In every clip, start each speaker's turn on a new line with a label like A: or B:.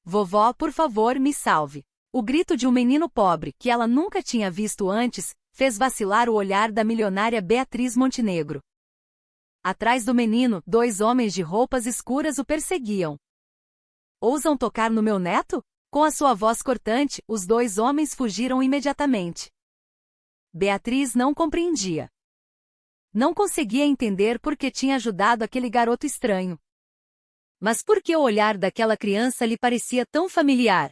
A: Vovó, por favor, me salve. O grito de um menino pobre, que ela nunca tinha visto antes, fez vacilar o olhar da milionária Beatriz Montenegro. Atrás do menino, 2 homens de roupas escuras o perseguiam. Ousam tocar no meu neto? Com a sua voz cortante, os 2 homens fugiram imediatamente. Beatriz não compreendia. Não conseguia entender por que tinha ajudado aquele garoto estranho. Mas por que o olhar daquela criança lhe parecia tão familiar?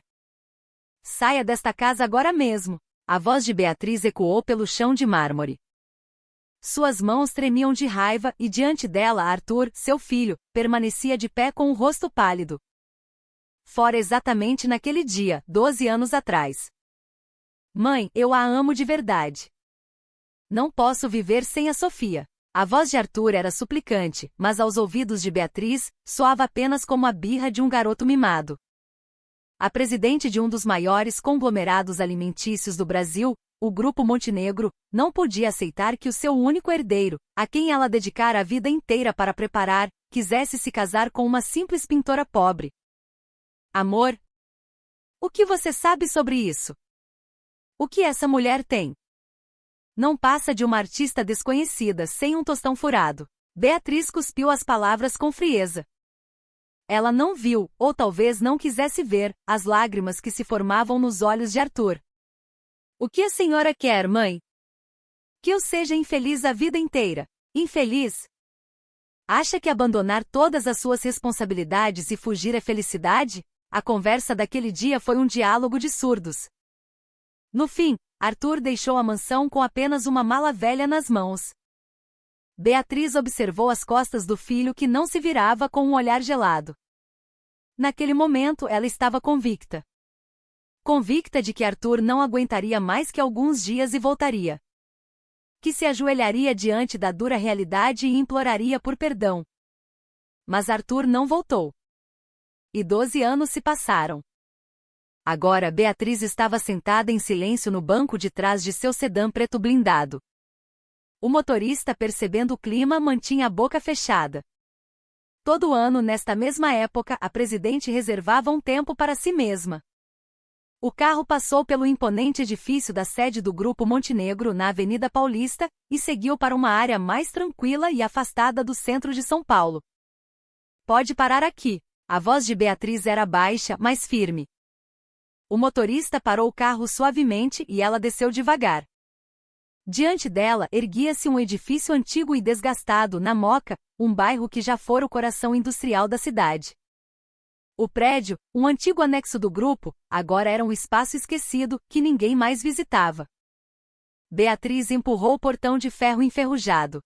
A: Saia desta casa agora mesmo. A voz de Beatriz ecoou pelo chão de mármore. Suas mãos tremiam de raiva e diante dela Arthur, seu filho, permanecia de pé com o rosto pálido. Fora exatamente naquele dia, 12 anos atrás. Mãe, eu a amo de verdade. Não posso viver sem a Sofia. A voz de Arthur era suplicante, mas aos ouvidos de Beatriz, soava apenas como a birra de um garoto mimado. A presidente de um dos maiores conglomerados alimentícios do Brasil, o Grupo Montenegro, não podia aceitar que o seu único herdeiro, a quem ela dedicara a vida inteira para preparar, quisesse se casar com uma simples pintora pobre. Amor? O que você sabe sobre isso? O que essa mulher tem? Não passa de uma artista desconhecida sem um tostão furado. Beatriz cuspiu as palavras com frieza. Ela não viu, ou talvez não quisesse ver, as lágrimas que se formavam nos olhos de Arthur. O que a senhora quer, mãe? Que eu seja infeliz a vida inteira. Infeliz? Acha que abandonar todas as suas responsabilidades e fugir é felicidade? A conversa daquele dia foi um diálogo de surdos. No fim, Arthur deixou a mansão com apenas uma mala velha nas mãos. Beatriz observou as costas do filho que não se virava com um olhar gelado. Naquele momento ela estava convicta. Convicta de que Arthur não aguentaria mais que alguns dias e voltaria. Que se ajoelharia diante da dura realidade e imploraria por perdão. Mas Arthur não voltou. E 12 anos se passaram. Agora Beatriz estava sentada em silêncio no banco de trás de seu sedã preto blindado. O motorista, percebendo o clima, mantinha a boca fechada. Todo ano, nesta mesma época, a presidente reservava um tempo para si mesma. O carro passou pelo imponente edifício da sede do Grupo Montenegro na Avenida Paulista e seguiu para uma área mais tranquila e afastada do centro de São Paulo. Pode parar aqui. A voz de Beatriz era baixa, mas firme. O motorista parou o carro suavemente e ela desceu devagar. Diante dela erguia-se um edifício antigo e desgastado na Moca, um bairro que já fora o coração industrial da cidade. O prédio, um antigo anexo do grupo, agora era um espaço esquecido que ninguém mais visitava. Beatriz empurrou o portão de ferro enferrujado.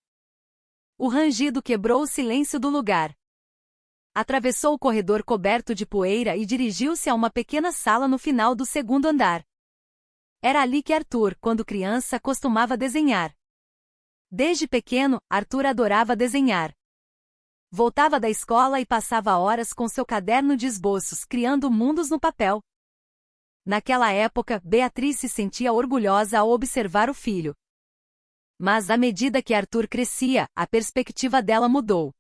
A: O rangido quebrou o silêncio do lugar. Atravessou o corredor coberto de poeira e dirigiu-se a uma pequena sala no final do 2º andar. Era ali que Arthur, quando criança, costumava desenhar. Desde pequeno, Arthur adorava desenhar. Voltava da escola e passava horas com seu caderno de esboços, criando mundos no papel. Naquela época, Beatriz se sentia orgulhosa ao observar o filho. Mas à medida que Arthur crescia, a perspectiva dela mudou.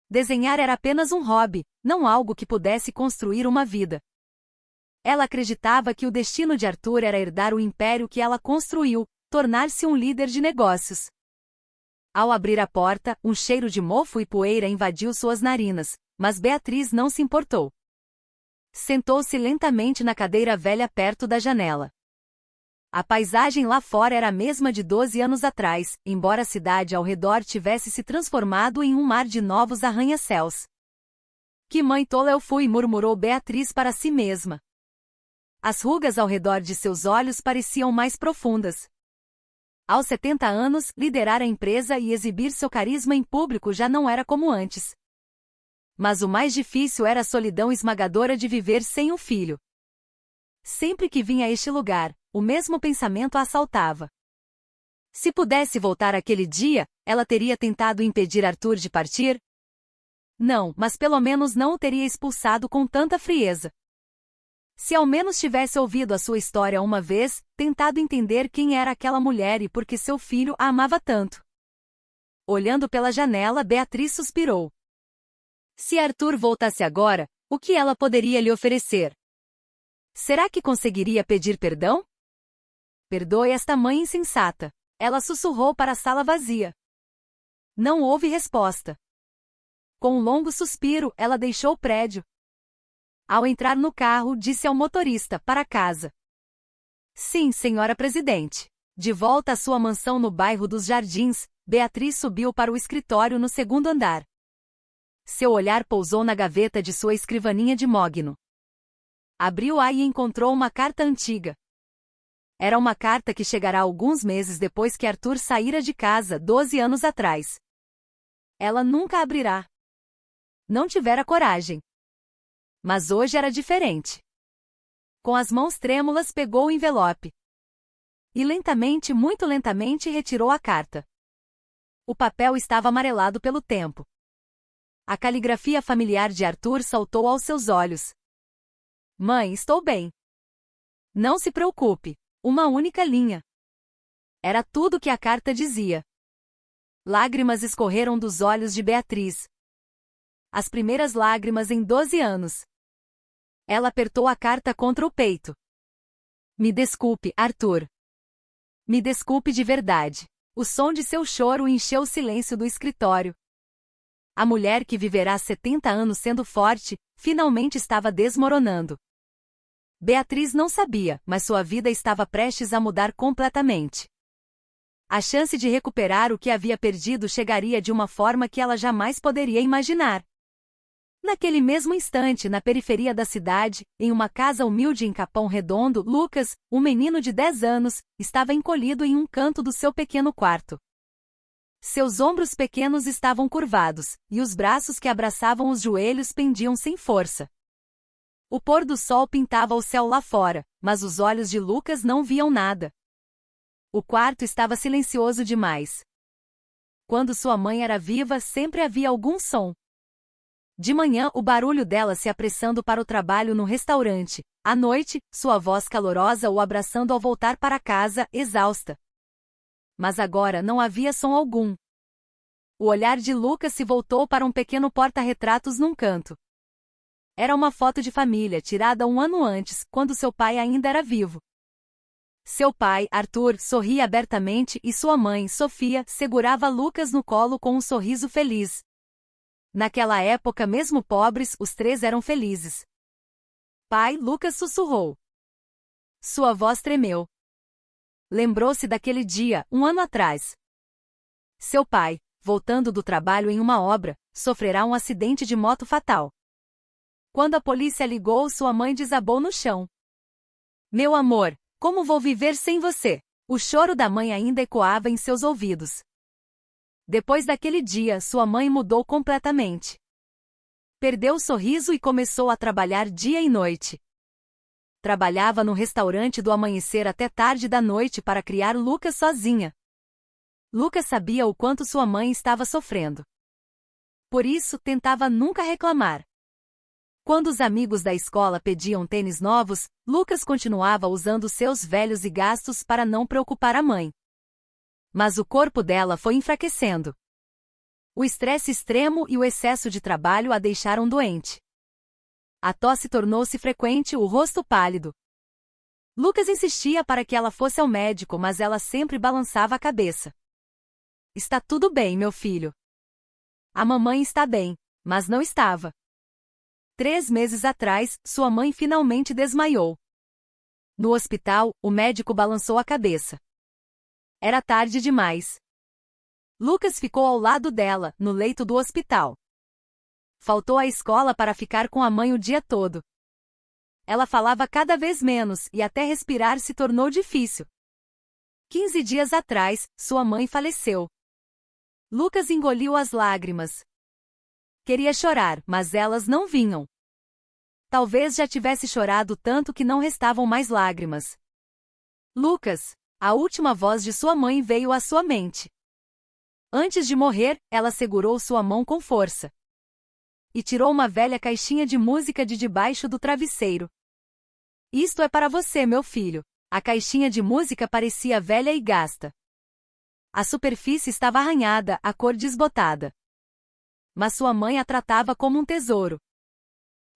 A: Desenhar era apenas um hobby, não algo que pudesse construir uma vida. Ela acreditava que o destino de Arthur era herdar o império que ela construiu, tornar-se um líder de negócios. Ao abrir a porta, um cheiro de mofo e poeira invadiu suas narinas, mas Beatriz não se importou. Sentou-se lentamente na cadeira velha perto da janela. A paisagem lá fora era a mesma de 12 anos atrás, embora a cidade ao redor tivesse se transformado em um mar de novos arranha-céus. Que mãe tola eu fui, murmurou Beatriz para si mesma. As rugas ao redor de seus olhos pareciam mais profundas. Aos 70 anos, liderar a empresa e exibir seu carisma em público já não era como antes. Mas o mais difícil era a solidão esmagadora de viver sem um filho. Sempre que vinha a este lugar, o mesmo pensamento a assaltava. Se pudesse voltar àquele dia, ela teria tentado impedir Arthur de partir? Não, mas pelo menos não o teria expulsado com tanta frieza. Se ao menos tivesse ouvido a sua história uma vez, tentado entender quem era aquela mulher e por que seu filho a amava tanto. Olhando pela janela, Beatriz suspirou. Se Arthur voltasse agora, O que ela poderia lhe oferecer? Será que conseguiria pedir perdão? Perdoe esta mãe insensata. Ela sussurrou para a sala vazia. Não houve resposta. Com um longo suspiro, ela deixou o prédio. Ao entrar no carro, disse ao motorista, para casa. Sim, senhora presidente. De volta à sua mansão no bairro dos Jardins, Beatriz subiu para o escritório no segundo andar. Seu olhar pousou na gaveta de sua escrivaninha de mogno. Abriu-a e encontrou uma carta antiga. Era uma carta que chegará alguns meses depois que Arthur saíra de casa 12 anos atrás. Ela nunca abrirá. Não tivera coragem. Mas hoje era diferente. Com as mãos trêmulas pegou o envelope. E lentamente, muito lentamente, retirou a carta. O papel estava amarelado pelo tempo. A caligrafia familiar de Arthur saltou aos seus olhos. Mãe, estou bem. Não se preocupe. Uma única linha. Era tudo que a carta dizia. Lágrimas escorreram dos olhos de Beatriz. As primeiras lágrimas em 12 anos. Ela apertou a carta contra o peito. Me desculpe, Arthur. Me desculpe de verdade. O som de seu choro encheu o silêncio do escritório. A mulher que viverá 70 anos sendo forte, finalmente estava desmoronando. Beatriz não sabia, mas sua vida estava prestes a mudar completamente. A chance de recuperar o que havia perdido chegaria de uma forma que ela jamais poderia imaginar. Naquele mesmo instante, na periferia da cidade, em uma casa humilde em Capão Redondo, Lucas, um menino de 10 anos, estava encolhido em um canto do seu pequeno quarto. Seus ombros pequenos estavam curvados, e os braços que abraçavam os joelhos pendiam sem força. O pôr do sol pintava o céu lá fora, mas os olhos de Lucas não viam nada. O quarto estava silencioso demais. Quando sua mãe era viva, sempre havia algum som. De manhã, o barulho dela se apressando para o trabalho no restaurante. À noite, sua voz calorosa o abraçando ao voltar para casa, exausta. Mas agora não havia som algum. O olhar de Lucas se voltou para um pequeno porta-retratos num canto. Era uma foto de família tirada um ano antes, quando seu pai ainda era vivo. Seu pai, Arthur, sorria abertamente e sua mãe, Sofia, segurava Lucas no colo com um sorriso feliz. Naquela época, mesmo pobres, os três eram felizes. Pai, Lucas sussurrou. Sua voz tremeu. Lembrou-se daquele dia, um ano atrás. Seu pai, voltando do trabalho em uma obra, sofrerá um acidente de moto fatal. Quando a polícia ligou, sua mãe desabou no chão. Meu amor, como vou viver sem você? O choro da mãe ainda ecoava em seus ouvidos. Depois daquele dia, sua mãe mudou completamente. Perdeu o sorriso e começou a trabalhar dia e noite. Trabalhava no restaurante do amanhecer até tarde da noite para criar Lucas sozinha. Lucas sabia o quanto sua mãe estava sofrendo. Por isso, tentava nunca reclamar. Quando os amigos da escola pediam tênis novos, Lucas continuava usando seus velhos e gastos para não preocupar a mãe. Mas o corpo dela foi enfraquecendo. O estresse extremo e o excesso de trabalho a deixaram doente. A tosse tornou-se frequente, o rosto pálido. Lucas insistia para que ela fosse ao médico, mas ela sempre balançava a cabeça. Está tudo bem, meu filho. A mamãe está bem, mas não estava. 3 meses atrás, sua mãe finalmente desmaiou. No hospital, o médico balançou a cabeça. Era tarde demais. Lucas ficou ao lado dela, no leito do hospital. Faltou à escola para ficar com a mãe o dia todo. Ela falava cada vez menos e até respirar se tornou difícil. 15 dias atrás, sua mãe faleceu. Lucas engoliu as lágrimas. Queria chorar, mas elas não vinham. Talvez já tivesse chorado tanto que não restavam mais lágrimas. Lucas, a última voz de sua mãe veio à sua mente. Antes de morrer, ela segurou sua mão com força. E tirou uma velha caixinha de música de debaixo do travesseiro. Isto é para você, meu filho. A caixinha de música parecia velha e gasta. A superfície estava arranhada, a cor desbotada. Mas sua mãe a tratava como um tesouro.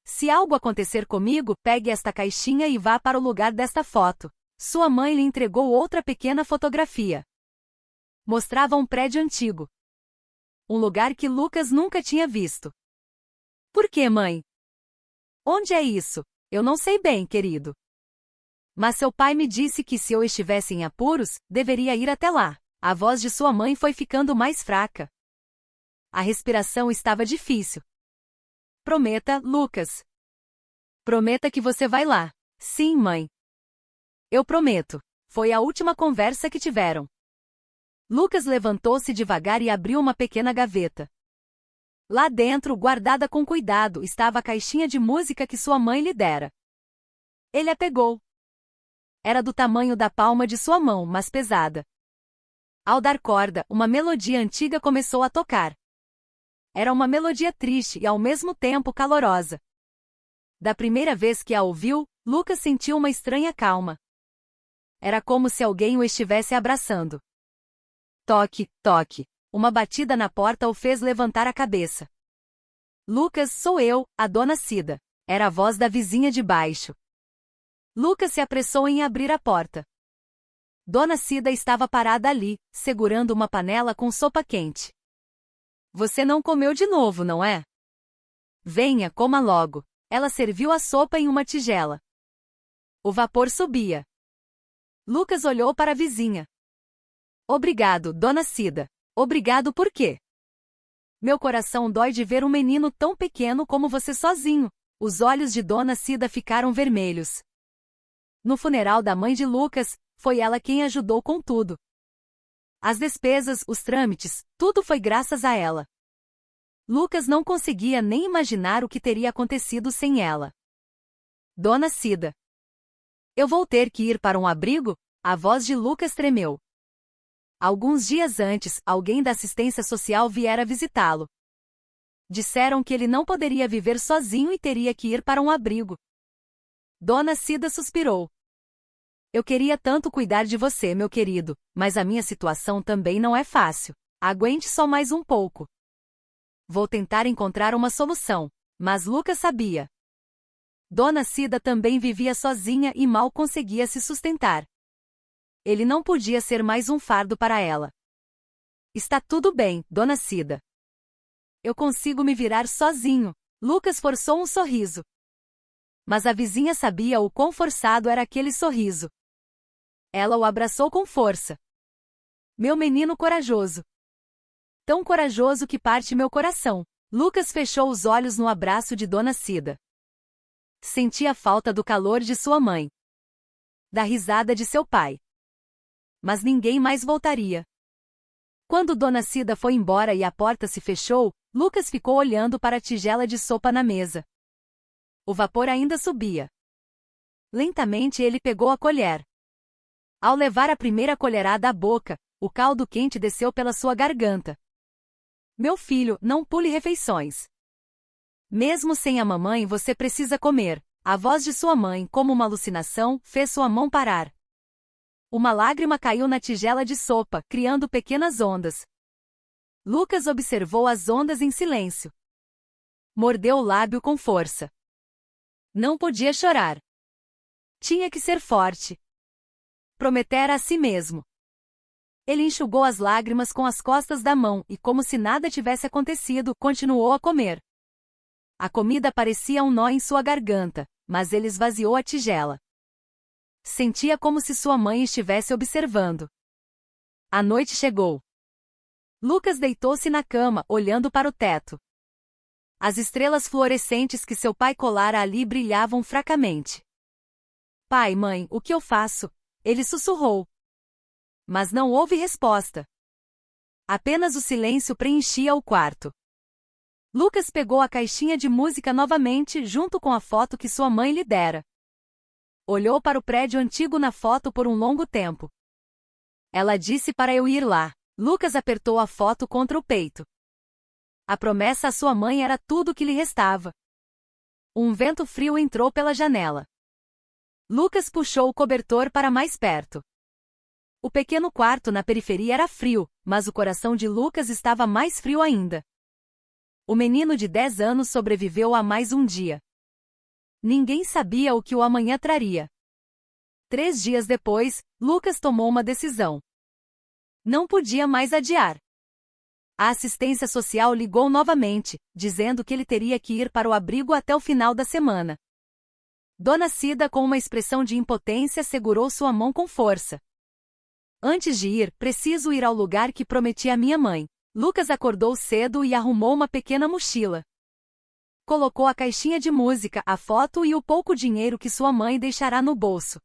A: Se algo acontecer comigo, pegue esta caixinha e vá para o lugar desta foto. Sua mãe lhe entregou outra pequena fotografia. Mostrava um prédio antigo. Um lugar que Lucas nunca tinha visto. Por que, mãe? Onde é isso? Eu não sei bem, querido. Mas seu pai me disse que se eu estivesse em apuros, deveria ir até lá. A voz de sua mãe foi ficando mais fraca. A respiração estava difícil. Prometa, Lucas. Prometa que você vai lá. Sim, mãe. Eu prometo. Foi a última conversa que tiveram. Lucas levantou-se devagar e abriu uma pequena gaveta. Lá dentro, guardada com cuidado, estava a caixinha de música que sua mãe lhe dera. Ele a pegou. Era do tamanho da palma de sua mão, mas pesada. Ao dar corda, uma melodia antiga começou a tocar. Era uma melodia triste e ao mesmo tempo calorosa. Da primeira vez que a ouviu, Lucas sentiu uma estranha calma. Era como se alguém o estivesse abraçando. Toque, toque. Uma batida na porta o fez levantar a cabeça. Lucas, sou eu, a dona Cida. Era a voz da vizinha de baixo. Lucas se apressou em abrir a porta. Dona Cida estava parada ali, segurando uma panela com sopa quente. Você não comeu de novo, não é? Venha, coma logo. Ela serviu a sopa em uma tigela. O vapor subia. Lucas olhou para a vizinha. Obrigado, dona Cida. Obrigado por quê? Meu coração dói de ver um menino tão pequeno como você sozinho. Os olhos de dona Cida ficaram vermelhos. No funeral da mãe de Lucas, foi ela quem ajudou com tudo. As despesas, os trâmites, tudo foi graças a ela. Lucas não conseguia nem imaginar o que teria acontecido sem ela. Dona Cida. Eu vou ter que ir para um abrigo? A voz de Lucas tremeu. Alguns dias antes, alguém da assistência social viera visitá-lo. Disseram que ele não poderia viver sozinho e teria que ir para um abrigo. Dona Cida suspirou. Eu queria tanto cuidar de você, meu querido, mas a minha situação também não é fácil. Aguente só mais um pouco. Vou tentar encontrar uma solução, mas Lucas sabia. Dona Cida também vivia sozinha e mal conseguia se sustentar. Ele não podia ser mais um fardo para ela. Está tudo bem, Dona Cida. Eu consigo me virar sozinho. Lucas forçou um sorriso. Mas a vizinha sabia o quão forçado era aquele sorriso. Ela o abraçou com força. Meu menino corajoso. Tão corajoso que parte meu coração. Lucas fechou os olhos no abraço de Dona Cida. Sentia a falta do calor de sua mãe. Da risada de seu pai. Mas ninguém mais voltaria. Quando Dona Cida foi embora e a porta se fechou, Lucas ficou olhando para a tigela de sopa na mesa. O vapor ainda subia. Lentamente ele pegou a colher. Ao levar a primeira colherada à boca, o caldo quente desceu pela sua garganta. Meu filho, não pule refeições. Mesmo sem a mamãe você precisa comer. A voz de sua mãe, como uma alucinação, fez sua mão parar. Uma lágrima caiu na tigela de sopa, criando pequenas ondas. Lucas observou as ondas em silêncio. Mordeu o lábio com força. Não podia chorar. Tinha que ser forte. Prometera a si mesmo. Ele enxugou as lágrimas com as costas da mão e, como se nada tivesse acontecido, continuou a comer. A comida parecia um nó em sua garganta, mas ele esvaziou a tigela. Sentia como se sua mãe estivesse observando. A noite chegou. Lucas deitou-se na cama, olhando para o teto. As estrelas fluorescentes que seu pai colara ali brilhavam fracamente. Pai, mãe, o que eu faço? Ele sussurrou. Mas não houve resposta. Apenas o silêncio preenchia o quarto. Lucas pegou a caixinha de música novamente junto com a foto que sua mãe lhe dera. Olhou para o prédio antigo na foto por um longo tempo. Ela disse para eu ir lá. Lucas apertou a foto contra o peito. A promessa à sua mãe era tudo o que lhe restava. Um vento frio entrou pela janela. Lucas puxou o cobertor para mais perto. O pequeno quarto na periferia era frio, mas o coração de Lucas estava mais frio ainda. O menino de 10 anos sobreviveu a mais um dia. Ninguém sabia o que o amanhã traria. 3 dias depois, Lucas tomou uma decisão. Não podia mais adiar. A assistência social ligou novamente, dizendo que ele teria que ir para o abrigo até o final da semana. Dona Cida, com uma expressão de impotência, segurou sua mão com força. Antes de ir, preciso ir ao lugar que prometi à minha mãe. Lucas acordou cedo e arrumou uma pequena mochila. Colocou a caixinha de música, a foto e o pouco dinheiro que sua mãe deixará no bolso.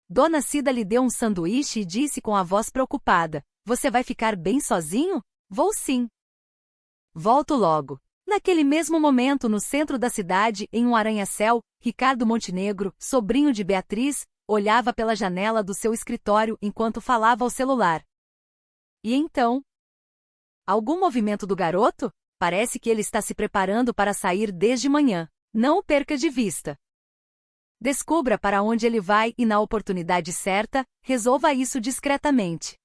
A: Dona Cida lhe deu um sanduíche e disse com a voz preocupada: "Você vai ficar bem sozinho?" "Vou sim. Volto logo." Naquele mesmo momento, no centro da cidade, em um arranha-céu, Ricardo Montenegro, sobrinho de Beatriz, olhava pela janela do seu escritório enquanto falava ao celular. E então? Algum movimento do garoto? Parece que ele está se preparando para sair desde manhã. Não o perca de vista. Descubra para onde ele vai e, na oportunidade certa, resolva isso discretamente.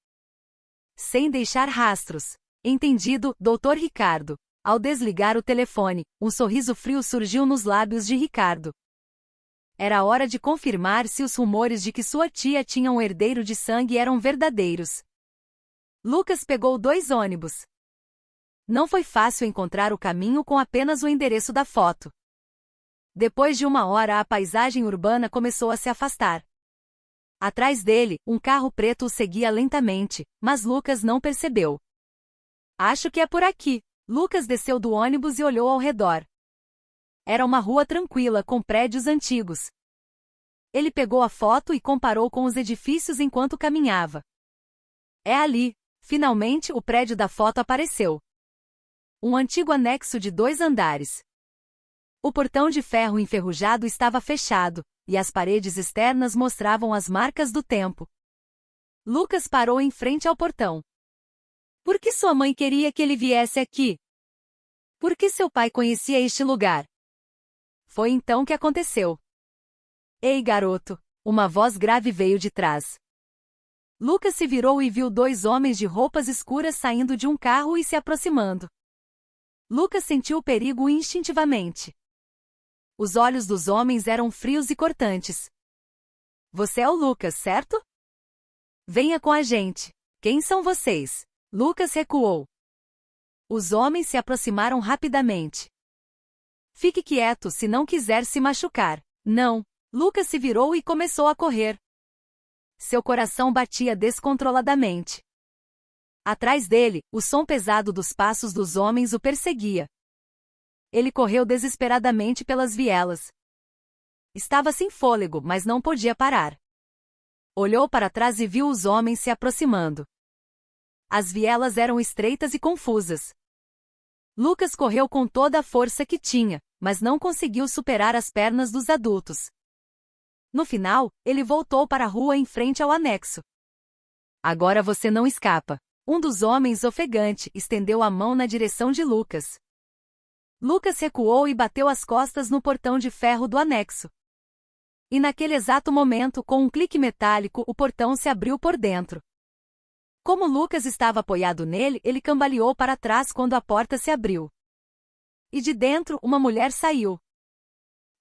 A: Sem deixar rastros. Entendido, Dr. Ricardo. Ao desligar o telefone, um sorriso frio surgiu nos lábios de Ricardo. Era hora de confirmar se os rumores de que sua tia tinha um herdeiro de sangue eram verdadeiros. Lucas pegou 2 ônibus. Não foi fácil encontrar o caminho com apenas o endereço da foto. Depois de 1 hora, a paisagem urbana começou a se afastar. Atrás dele, um carro preto o seguia lentamente, mas Lucas não percebeu. "Acho que é por aqui." Lucas desceu do ônibus e olhou ao redor. Era uma rua tranquila, com prédios antigos. Ele pegou a foto e comparou com os edifícios enquanto caminhava. "É ali." Finalmente, o prédio da foto apareceu. Um antigo anexo de 2 andares. O portão de ferro enferrujado estava fechado, e as paredes externas mostravam as marcas do tempo. Lucas parou em frente ao portão. Por que sua mãe queria que ele viesse aqui? Por que seu pai conhecia este lugar? Foi então que aconteceu. "Ei, garoto!" Uma voz grave veio de trás. Lucas se virou e viu 2 homens de roupas escuras saindo de um carro e se aproximando. Lucas sentiu o perigo instintivamente. Os olhos dos homens eram frios e cortantes. "Você é o Lucas, certo? Venha com a gente." "Quem são vocês?" Lucas recuou. Os homens se aproximaram rapidamente. "Fique quieto se não quiser se machucar." "Não." Lucas se virou e começou a correr. Seu coração batia descontroladamente. Atrás dele, o som pesado dos passos dos homens o perseguia. Ele correu desesperadamente pelas vielas. Estava sem fôlego, mas não podia parar. Olhou para trás e viu os homens se aproximando. As vielas eram estreitas e confusas. Lucas correu com toda a força que tinha, mas não conseguiu superar as pernas dos adultos. No final, ele voltou para a rua em frente ao anexo. "Agora você não escapa." Um dos homens, ofegante, estendeu a mão na direção de Lucas. Lucas recuou e bateu as costas no portão de ferro do anexo. E naquele exato momento, com um clique metálico, o portão se abriu por dentro. Como Lucas estava apoiado nele, ele cambaleou para trás quando a porta se abriu. E de dentro, uma mulher saiu.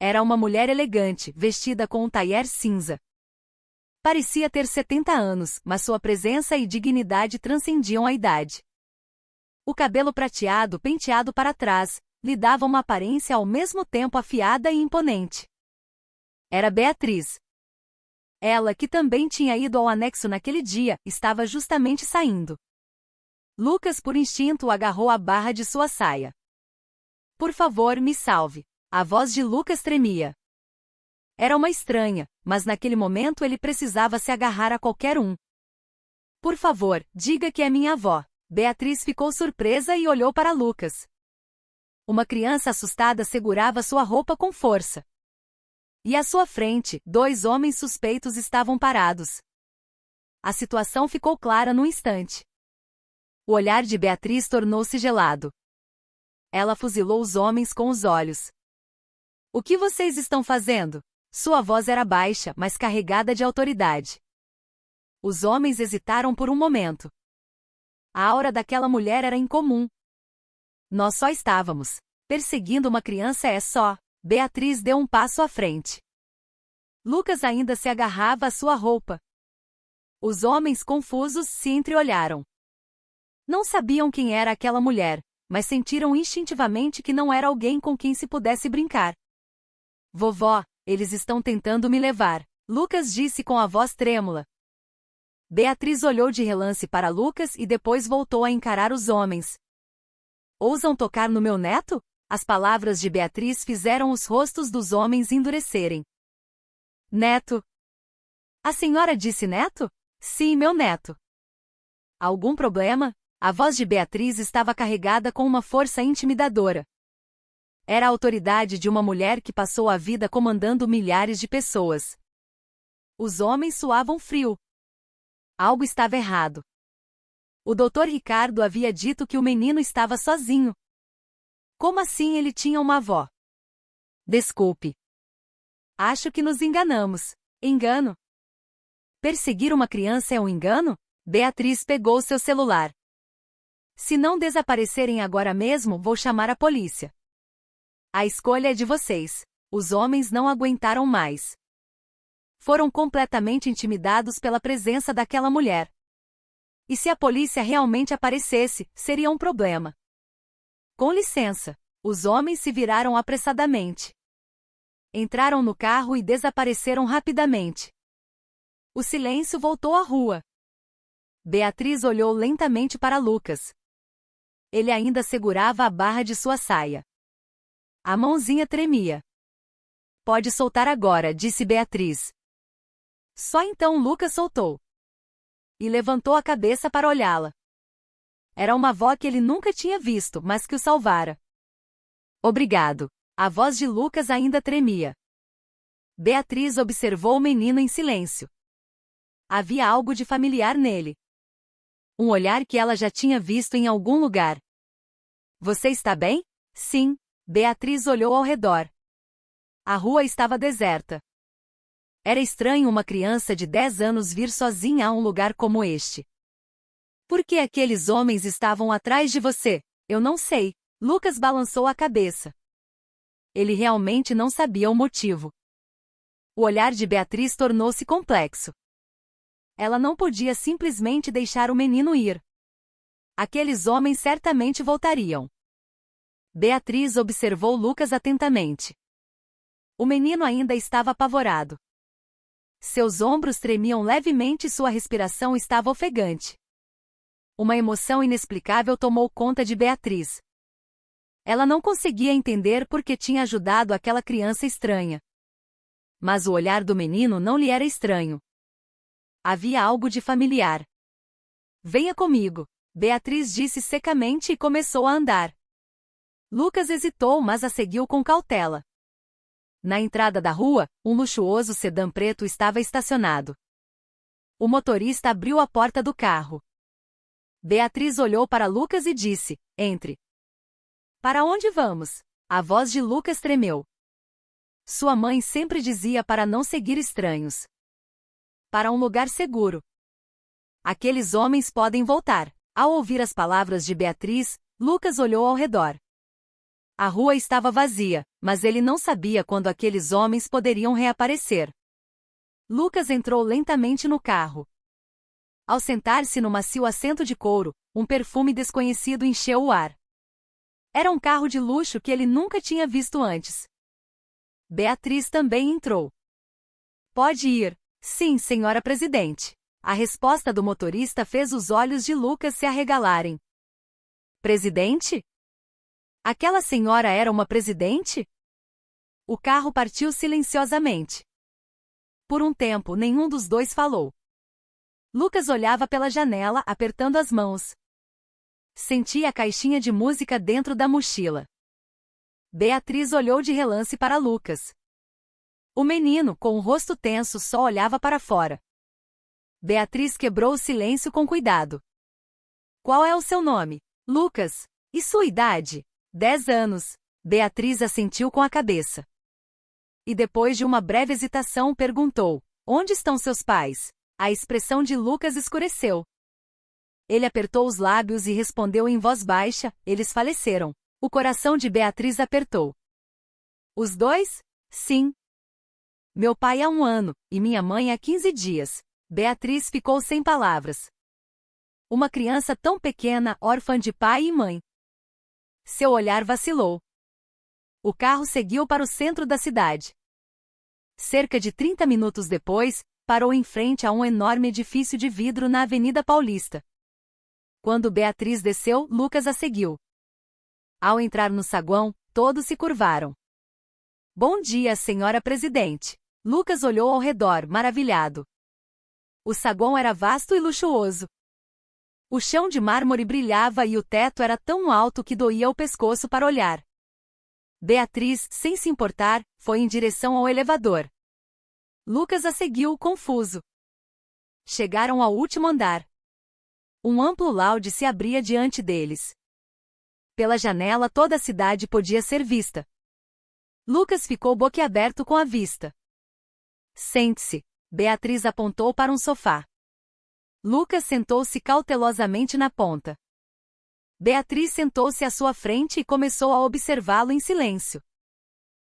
A: Era uma mulher elegante, vestida com um taier cinza. Parecia ter 70 anos, mas sua presença e dignidade transcendiam a idade. O cabelo prateado penteado para trás, lhe dava uma aparência ao mesmo tempo afiada e imponente. Era Beatriz. Ela, que também tinha ido ao anexo naquele dia, estava justamente saindo. Lucas, por instinto, agarrou a barra de sua saia. "Por favor, me salve." A voz de Lucas tremia. Era uma estranha, mas naquele momento ele precisava se agarrar a qualquer um. "Por favor, diga que é minha avó." Beatriz ficou surpresa e olhou para Lucas. Uma criança assustada segurava sua roupa com força. E à sua frente, 2 homens suspeitos estavam parados. A situação ficou clara num instante. O olhar de Beatriz tornou-se gelado. Ela fuzilou os homens com os olhos. "O que vocês estão fazendo?" Sua voz era baixa, mas carregada de autoridade. Os homens hesitaram por um momento. A aura daquela mulher era incomum. "Nós só estávamos perseguindo uma criança, é só." Beatriz deu um passo à frente. Lucas ainda se agarrava à sua roupa. Os homens confusos se entreolharam. Não sabiam quem era aquela mulher, mas sentiram instintivamente que não era alguém com quem se pudesse brincar. Vovó, eles estão tentando me levar, Lucas disse com a voz trêmula. Beatriz olhou de relance para Lucas e depois voltou a encarar os homens. Ousam tocar no meu neto? As palavras de Beatriz fizeram os rostos dos homens endurecerem. Neto. A senhora disse neto? Sim, meu neto. Algum problema? A voz de Beatriz estava carregada com uma força intimidadora. Era a autoridade de uma mulher que passou a vida comandando milhares de pessoas. Os homens suavam frio. Algo estava errado. O Dr. Ricardo havia dito que o menino estava sozinho. Como assim ele tinha uma avó? Desculpe. Acho que nos enganamos. Engano? Perseguir uma criança é um engano? Beatriz pegou seu celular. Se não desaparecerem agora mesmo, vou chamar a polícia. A escolha é de vocês. Os homens não aguentaram mais. Foram completamente intimidados pela presença daquela mulher. E se a polícia realmente aparecesse, seria um problema. Com licença. Os homens se viraram apressadamente. Entraram no carro e desapareceram rapidamente. O silêncio voltou à rua. Beatriz olhou lentamente para Lucas. Ele ainda segurava a barra de sua saia. A mãozinha tremia. Pode soltar agora, disse Beatriz. Só então Lucas soltou. E levantou a cabeça para olhá-la. Era uma avó que ele nunca tinha visto, mas que o salvara. Obrigado. A voz de Lucas ainda tremia. Beatriz observou o menino em silêncio. Havia algo de familiar nele. Um olhar que ela já tinha visto em algum lugar. Você está bem? Sim. Beatriz olhou ao redor. A rua estava deserta. Era estranho uma criança de 10 anos vir sozinha a um lugar como este. Por que aqueles homens estavam atrás de você? Eu não sei. Lucas balançou a cabeça. Ele realmente não sabia o motivo. O olhar de Beatriz tornou-se complexo. Ela não podia simplesmente deixar o menino ir. Aqueles homens certamente voltariam. Beatriz observou Lucas atentamente. O menino ainda estava apavorado. Seus ombros tremiam levemente e sua respiração estava ofegante. Uma emoção inexplicável tomou conta de Beatriz. Ela não conseguia entender por que tinha ajudado aquela criança estranha. Mas o olhar do menino não lhe era estranho. Havia algo de familiar. Venha comigo, Beatriz disse secamente e começou a andar. Lucas hesitou, mas a seguiu com cautela. Na entrada da rua, um luxuoso sedã preto estava estacionado. O motorista abriu a porta do carro. Beatriz olhou para Lucas e disse: entre. Para onde vamos? A voz de Lucas tremeu. Sua mãe sempre dizia para não seguir estranhos. Para um lugar seguro. Aqueles homens podem voltar. Ao ouvir as palavras de Beatriz, Lucas olhou ao redor. A rua estava vazia, mas ele não sabia quando aqueles homens poderiam reaparecer. Lucas entrou lentamente no carro. Ao sentar-se no macio assento de couro, um perfume desconhecido encheu o ar. Era um carro de luxo que ele nunca tinha visto antes. Beatriz também entrou. Pode ir. Sim, senhora presidente. A resposta do motorista fez os olhos de Lucas se arregalarem. Presidente? Aquela senhora era uma presidente? O carro partiu silenciosamente. Por um tempo, nenhum dos dois falou. Lucas olhava pela janela, apertando as mãos. Sentia a caixinha de música dentro da mochila. Beatriz olhou de relance para Lucas. O menino, com o rosto tenso, só olhava para fora. Beatriz quebrou o silêncio com cuidado. Qual é o seu nome? Lucas. E sua idade? 10 anos. Beatriz assentiu com a cabeça. E depois de uma breve hesitação perguntou: onde estão seus pais? A expressão de Lucas escureceu. Ele apertou os lábios e respondeu em voz baixa: eles faleceram. O coração de Beatriz apertou. Os dois? Sim. Meu pai há 1 ano, e minha mãe há 15 dias. Beatriz ficou sem palavras. Uma criança tão pequena, órfã de pai e mãe. Seu olhar vacilou. O carro seguiu para o centro da cidade. Cerca de 30 minutos depois, parou em frente a um enorme edifício de vidro na Avenida Paulista. Quando Beatriz desceu, Lucas a seguiu. Ao entrar no saguão, todos se curvaram. Bom dia, senhora presidente. Lucas olhou ao redor, maravilhado. O saguão era vasto e luxuoso. O chão de mármore brilhava e o teto era tão alto que doía o pescoço para olhar. Beatriz, sem se importar, foi em direção ao elevador. Lucas a seguiu, confuso. Chegaram ao último andar. Um amplo laude se abria diante deles. Pela janela toda a cidade podia ser vista. Lucas ficou boquiaberto com a vista. Sente-se. Beatriz apontou para um sofá. Lucas sentou-se cautelosamente na ponta. Beatriz sentou-se à sua frente e começou a observá-lo em silêncio.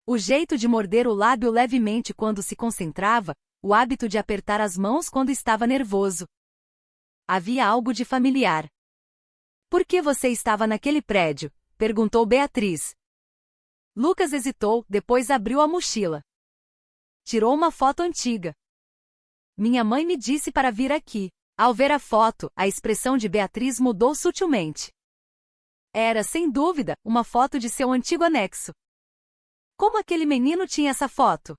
A: O jeito de morder o lábio levemente quando se concentrava, o hábito de apertar as mãos quando estava nervoso. Havia algo de familiar. Por que você estava naquele prédio? Perguntou Beatriz. Lucas hesitou, depois abriu a mochila. Tirou uma foto antiga. Minha mãe me disse para vir aqui. Ao ver a foto, a expressão de Beatriz mudou sutilmente. Era, sem dúvida, uma foto de seu antigo anexo. Como aquele menino tinha essa foto?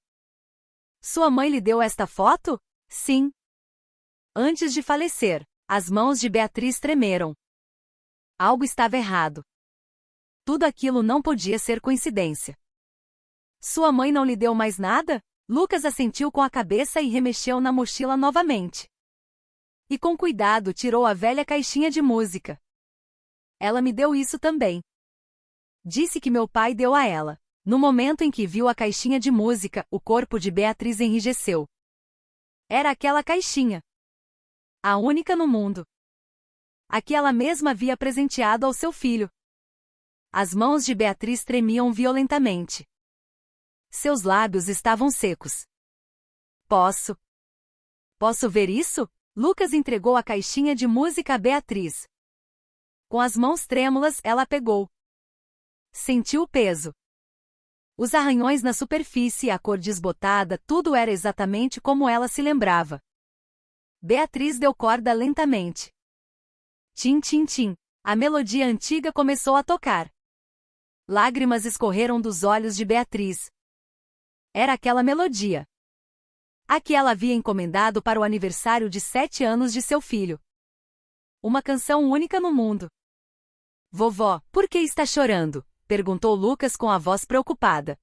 A: Sua mãe lhe deu esta foto? Sim. Antes de falecer, as mãos de Beatriz tremeram. Algo estava errado. Tudo aquilo não podia ser coincidência. Sua mãe não lhe deu mais nada? Lucas assentiu com a cabeça e remexeu na mochila novamente. E com cuidado tirou a velha caixinha de música. Ela me deu isso também. Disse que meu pai deu a ela. No momento em que viu a caixinha de música, o corpo de Beatriz enrijeceu. Era aquela caixinha. A única no mundo. A que ela mesma havia presenteado ao seu filho. As mãos de Beatriz tremiam violentamente. Seus lábios estavam secos. Posso ver isso? Lucas entregou a caixinha de música a Beatriz. Com as mãos trêmulas, ela pegou. Sentiu o peso. Os arranhões na superfície e a cor desbotada, tudo era exatamente como ela se lembrava. Beatriz deu corda lentamente. Tim, tim, tim. A melodia antiga começou a tocar. Lágrimas escorreram dos olhos de Beatriz. Era aquela melodia. A que ela havia encomendado para o aniversário de 7 anos de seu filho. Uma canção única no mundo. Vovó, por que está chorando? Perguntou Lucas com a voz preocupada.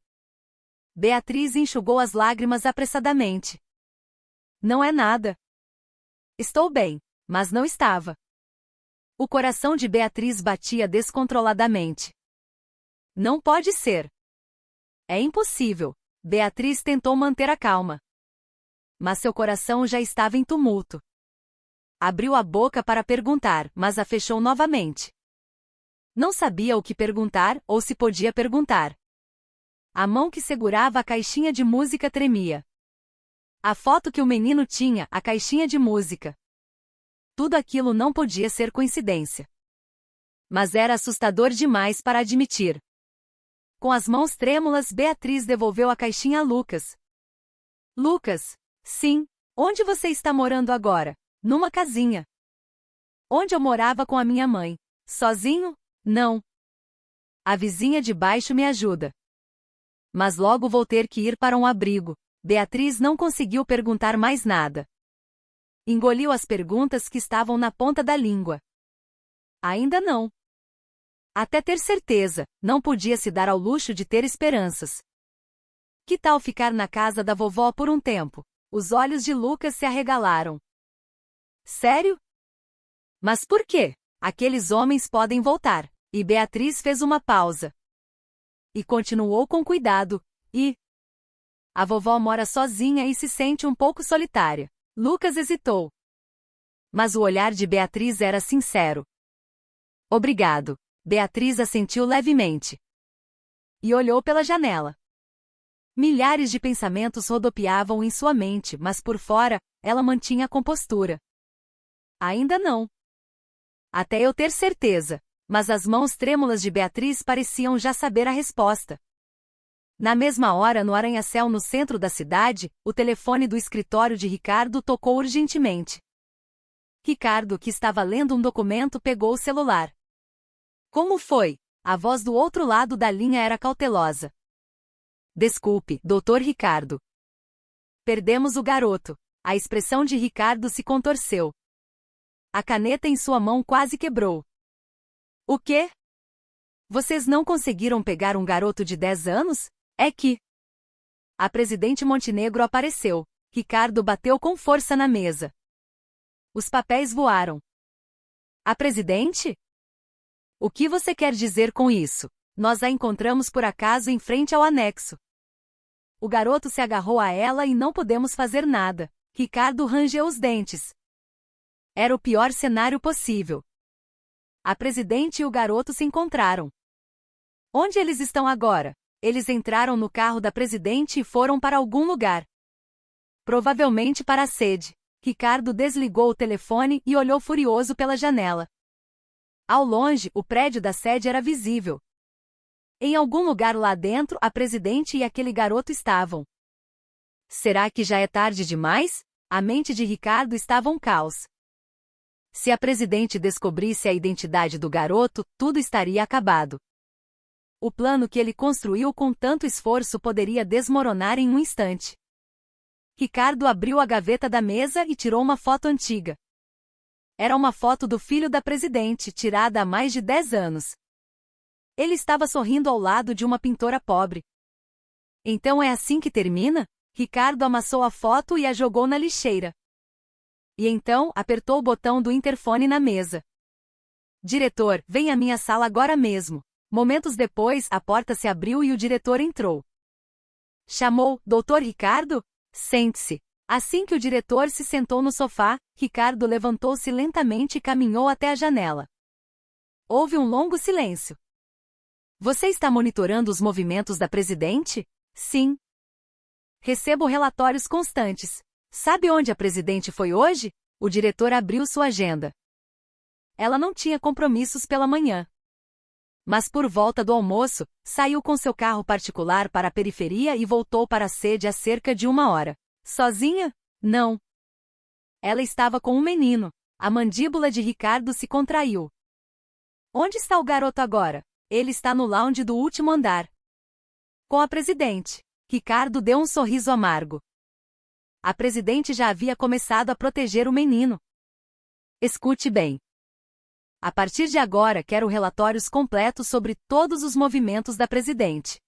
A: Beatriz enxugou as lágrimas apressadamente. Não é nada. Estou bem, mas não estava. O coração de Beatriz batia descontroladamente. Não pode ser. É impossível. Beatriz tentou manter a calma. Mas seu coração já estava em tumulto. Abriu a boca para perguntar, mas a fechou novamente. Não sabia o que perguntar ou se podia perguntar. A mão que segurava a caixinha de música tremia. A foto que o menino tinha, a caixinha de música. Tudo aquilo não podia ser coincidência. Mas era assustador demais para admitir. Com as mãos trêmulas, Beatriz devolveu a caixinha a Lucas. Lucas, sim, onde você está morando agora? Numa casinha. Onde eu morava com a minha mãe. Sozinho? Não. A vizinha de baixo me ajuda. Mas logo vou ter que ir para um abrigo. Beatriz não conseguiu perguntar mais nada. Engoliu as perguntas que estavam na ponta da língua. Ainda não. Até ter certeza, não podia se dar ao luxo de ter esperanças. Que tal ficar na casa da vovó por um tempo? Os olhos de Lucas se arregalaram. Sério? Mas por quê? Aqueles homens podem voltar. E Beatriz fez uma pausa. E continuou com cuidado. A vovó mora sozinha e se sente um pouco solitária. Lucas hesitou. Mas o olhar de Beatriz era sincero. Obrigado. Beatriz assentiu levemente. E olhou pela janela. Milhares de pensamentos rodopiavam em sua mente, mas por fora, ela mantinha a compostura. Ainda não. Até eu ter certeza. Mas as mãos trêmulas de Beatriz pareciam já saber a resposta. Na mesma hora, no arranha-céu no centro da cidade, o telefone do escritório de Ricardo tocou urgentemente. Ricardo, que estava lendo um documento, pegou o celular. Como foi? A voz do outro lado da linha era cautelosa. Desculpe, Dr. Ricardo. Perdemos o garoto. A expressão de Ricardo se contorceu. A caneta em sua mão quase quebrou. O quê? Vocês não conseguiram pegar um garoto de 10 anos? É que... A presidente Montenegro apareceu. Ricardo bateu com força na mesa. Os papéis voaram. A presidente? O que você quer dizer com isso? Nós a encontramos por acaso em frente ao anexo. O garoto se agarrou a ela e não podemos fazer nada. Ricardo rangeu os dentes. Era o pior cenário possível. A presidente e o garoto se encontraram. Onde eles estão agora? Eles entraram no carro da presidente e foram para algum lugar. Provavelmente para a sede. Ricardo desligou o telefone e olhou furioso pela janela. Ao longe, o prédio da sede era visível. Em algum lugar lá dentro, a presidente e aquele garoto estavam. Será que já é tarde demais? A mente de Ricardo estava um caos. Se a presidente descobrisse a identidade do garoto, tudo estaria acabado. O plano que ele construiu com tanto esforço poderia desmoronar em um instante. Ricardo abriu a gaveta da mesa e tirou uma foto antiga. Era uma foto do filho da presidente, tirada há mais de 10 anos. Ele estava sorrindo ao lado de uma pintora pobre. Então é assim que termina? Ricardo amassou a foto e a jogou na lixeira. E então, apertou o botão do interfone na mesa. Diretor, vem à minha sala agora mesmo. Momentos depois, a porta se abriu e o diretor entrou. Chamou, Dr. Ricardo? Sente-se. Assim que o diretor se sentou no sofá, Ricardo levantou-se lentamente e caminhou até a janela. Houve um longo silêncio. Você está monitorando os movimentos da presidente? Sim. Recebo relatórios constantes. Sabe onde a presidente foi hoje? O diretor abriu sua agenda. Ela não tinha compromissos pela manhã. Mas por volta do almoço, saiu com seu carro particular para a periferia e voltou para a sede há cerca de 1 hora. Sozinha? Não. Ela estava com um menino. A mandíbula de Ricardo se contraiu. Onde está o garoto agora? Ele está no lounge do último andar. Com a presidente. Ricardo deu um sorriso amargo. A presidente já havia começado a proteger o menino. Escute bem. A partir de agora quero relatórios completos sobre todos os movimentos da presidente.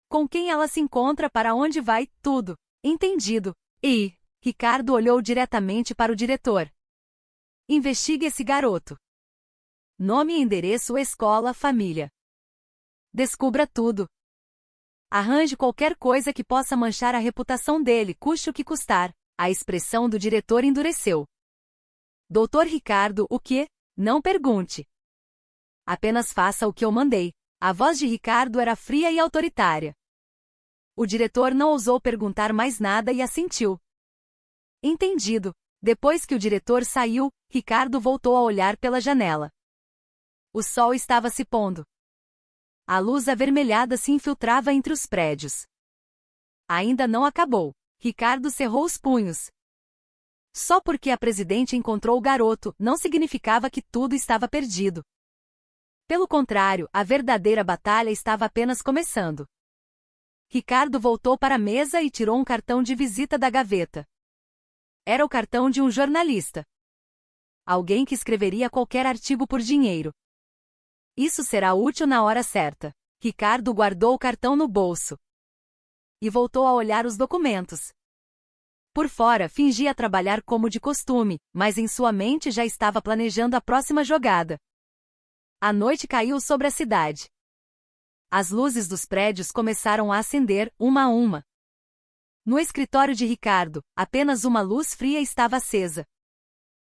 A: Com quem ela se encontra, para onde vai, tudo. Entendido. E... Ricardo olhou diretamente para o diretor. Investigue esse garoto. Nome e endereço, escola, família. Descubra tudo. Arranje qualquer coisa que possa manchar a reputação dele, custe o que custar. A expressão do diretor endureceu. Doutor Ricardo, o quê? Não pergunte. Apenas faça o que eu mandei. A voz de Ricardo era fria e autoritária. O diretor não ousou perguntar mais nada e assentiu. Entendido. Depois que o diretor saiu, Ricardo voltou a olhar pela janela. O sol estava se pondo. A luz avermelhada se infiltrava entre os prédios. Ainda não acabou. Ricardo cerrou os punhos. Só porque a presidente encontrou o garoto, não significava que tudo estava perdido. Pelo contrário, a verdadeira batalha estava apenas começando. Ricardo voltou para a mesa e tirou um cartão de visita da gaveta. Era o cartão de um jornalista. Alguém que escreveria qualquer artigo por dinheiro. Isso será útil na hora certa. Ricardo guardou o cartão no bolso. E voltou a olhar os documentos. Por fora, fingia trabalhar como de costume, mas em sua mente já estava planejando a próxima jogada. A noite caiu sobre a cidade. As luzes dos prédios começaram a acender, uma a uma. No escritório de Ricardo, apenas uma luz fria estava acesa.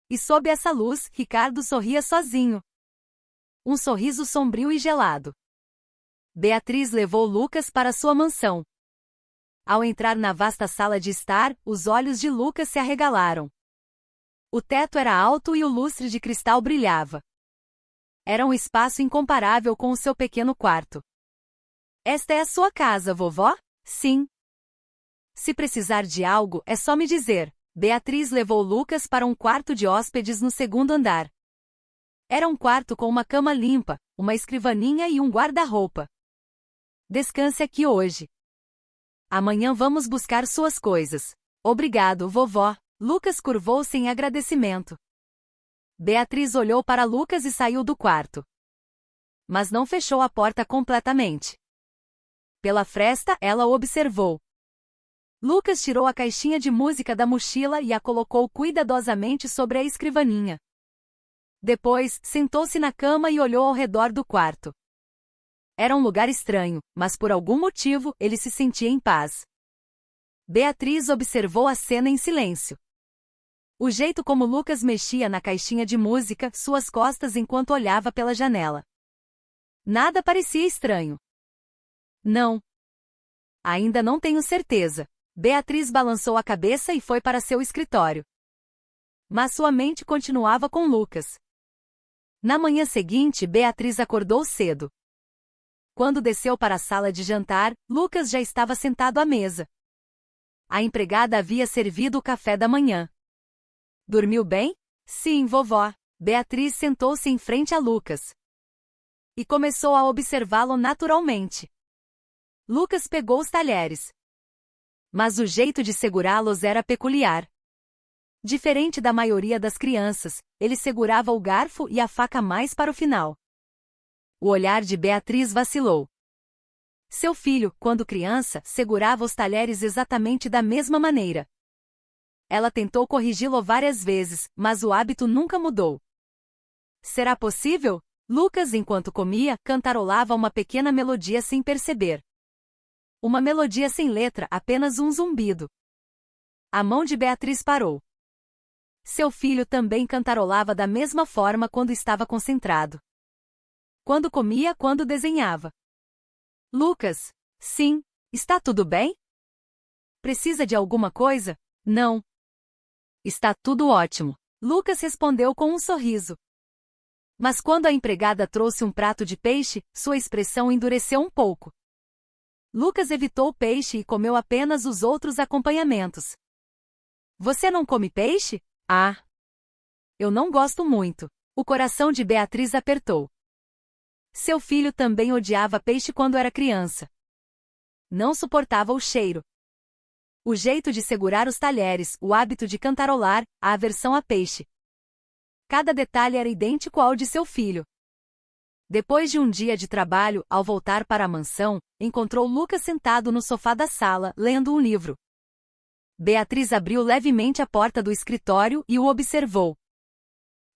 A: E sob essa luz, Ricardo sorria sozinho. Um sorriso sombrio e gelado. Beatriz levou Lucas para sua mansão. Ao entrar na vasta sala de estar, os olhos de Lucas se arregalaram. O teto era alto e o lustre de cristal brilhava. Era um espaço incomparável com o seu pequeno quarto. Esta é a sua casa, vovó? Sim. Se precisar de algo, é só me dizer. Beatriz levou Lucas para um quarto de hóspedes no segundo andar. Era um quarto com uma cama limpa, uma escrivaninha e um guarda-roupa. Descanse aqui hoje. Amanhã vamos buscar suas coisas. Obrigado, vovó. Lucas curvou-se em agradecimento. Beatriz olhou para Lucas e saiu do quarto. Mas não fechou a porta completamente. Pela fresta, ela observou. Lucas tirou a caixinha de música da mochila e a colocou cuidadosamente sobre a escrivaninha. Depois, sentou-se na cama e olhou ao redor do quarto. Era um lugar estranho, mas por algum motivo, ele se sentia em paz. Beatriz observou a cena em silêncio. O jeito como Lucas mexia na caixinha de música, suas costas enquanto olhava pela janela. Nada parecia estranho. Não. Ainda não tenho certeza. Beatriz balançou a cabeça e foi para seu escritório. Mas sua mente continuava com Lucas. Na manhã seguinte, Beatriz acordou cedo. Quando desceu para a sala de jantar, Lucas já estava sentado à mesa. A empregada havia servido o café da manhã. Dormiu bem? Sim, vovó. Beatriz sentou-se em frente a Lucas. E começou a observá-lo naturalmente. Lucas pegou os talheres. Mas o jeito de segurá-los era peculiar. Diferente da maioria das crianças, ele segurava o garfo e a faca mais para o final. O olhar de Beatriz vacilou. Seu filho, quando criança, segurava os talheres exatamente da mesma maneira. Ela tentou corrigi-lo várias vezes, mas o hábito nunca mudou. Será possível? Lucas, enquanto comia, cantarolava uma pequena melodia sem perceber. Uma melodia sem letra, apenas um zumbido. A mão de Beatriz parou. Seu filho também cantarolava da mesma forma quando estava concentrado. Quando comia, quando desenhava. Lucas, sim, está tudo bem? Precisa de alguma coisa? Não. Está tudo ótimo. Lucas respondeu com um sorriso. Mas quando a empregada trouxe um prato de peixe, sua expressão endureceu um pouco. Lucas evitou o peixe e comeu apenas os outros acompanhamentos. Você não come peixe? Ah! Eu não gosto muito. O coração de Beatriz apertou. Seu filho também odiava peixe quando era criança. Não suportava o cheiro. O jeito de segurar os talheres, o hábito de cantarolar, a aversão a peixe. Cada detalhe era idêntico ao de seu filho. Depois de um dia de trabalho, ao voltar para a mansão, encontrou Lucas sentado no sofá da sala, lendo um livro. Beatriz abriu levemente a porta do escritório e o observou.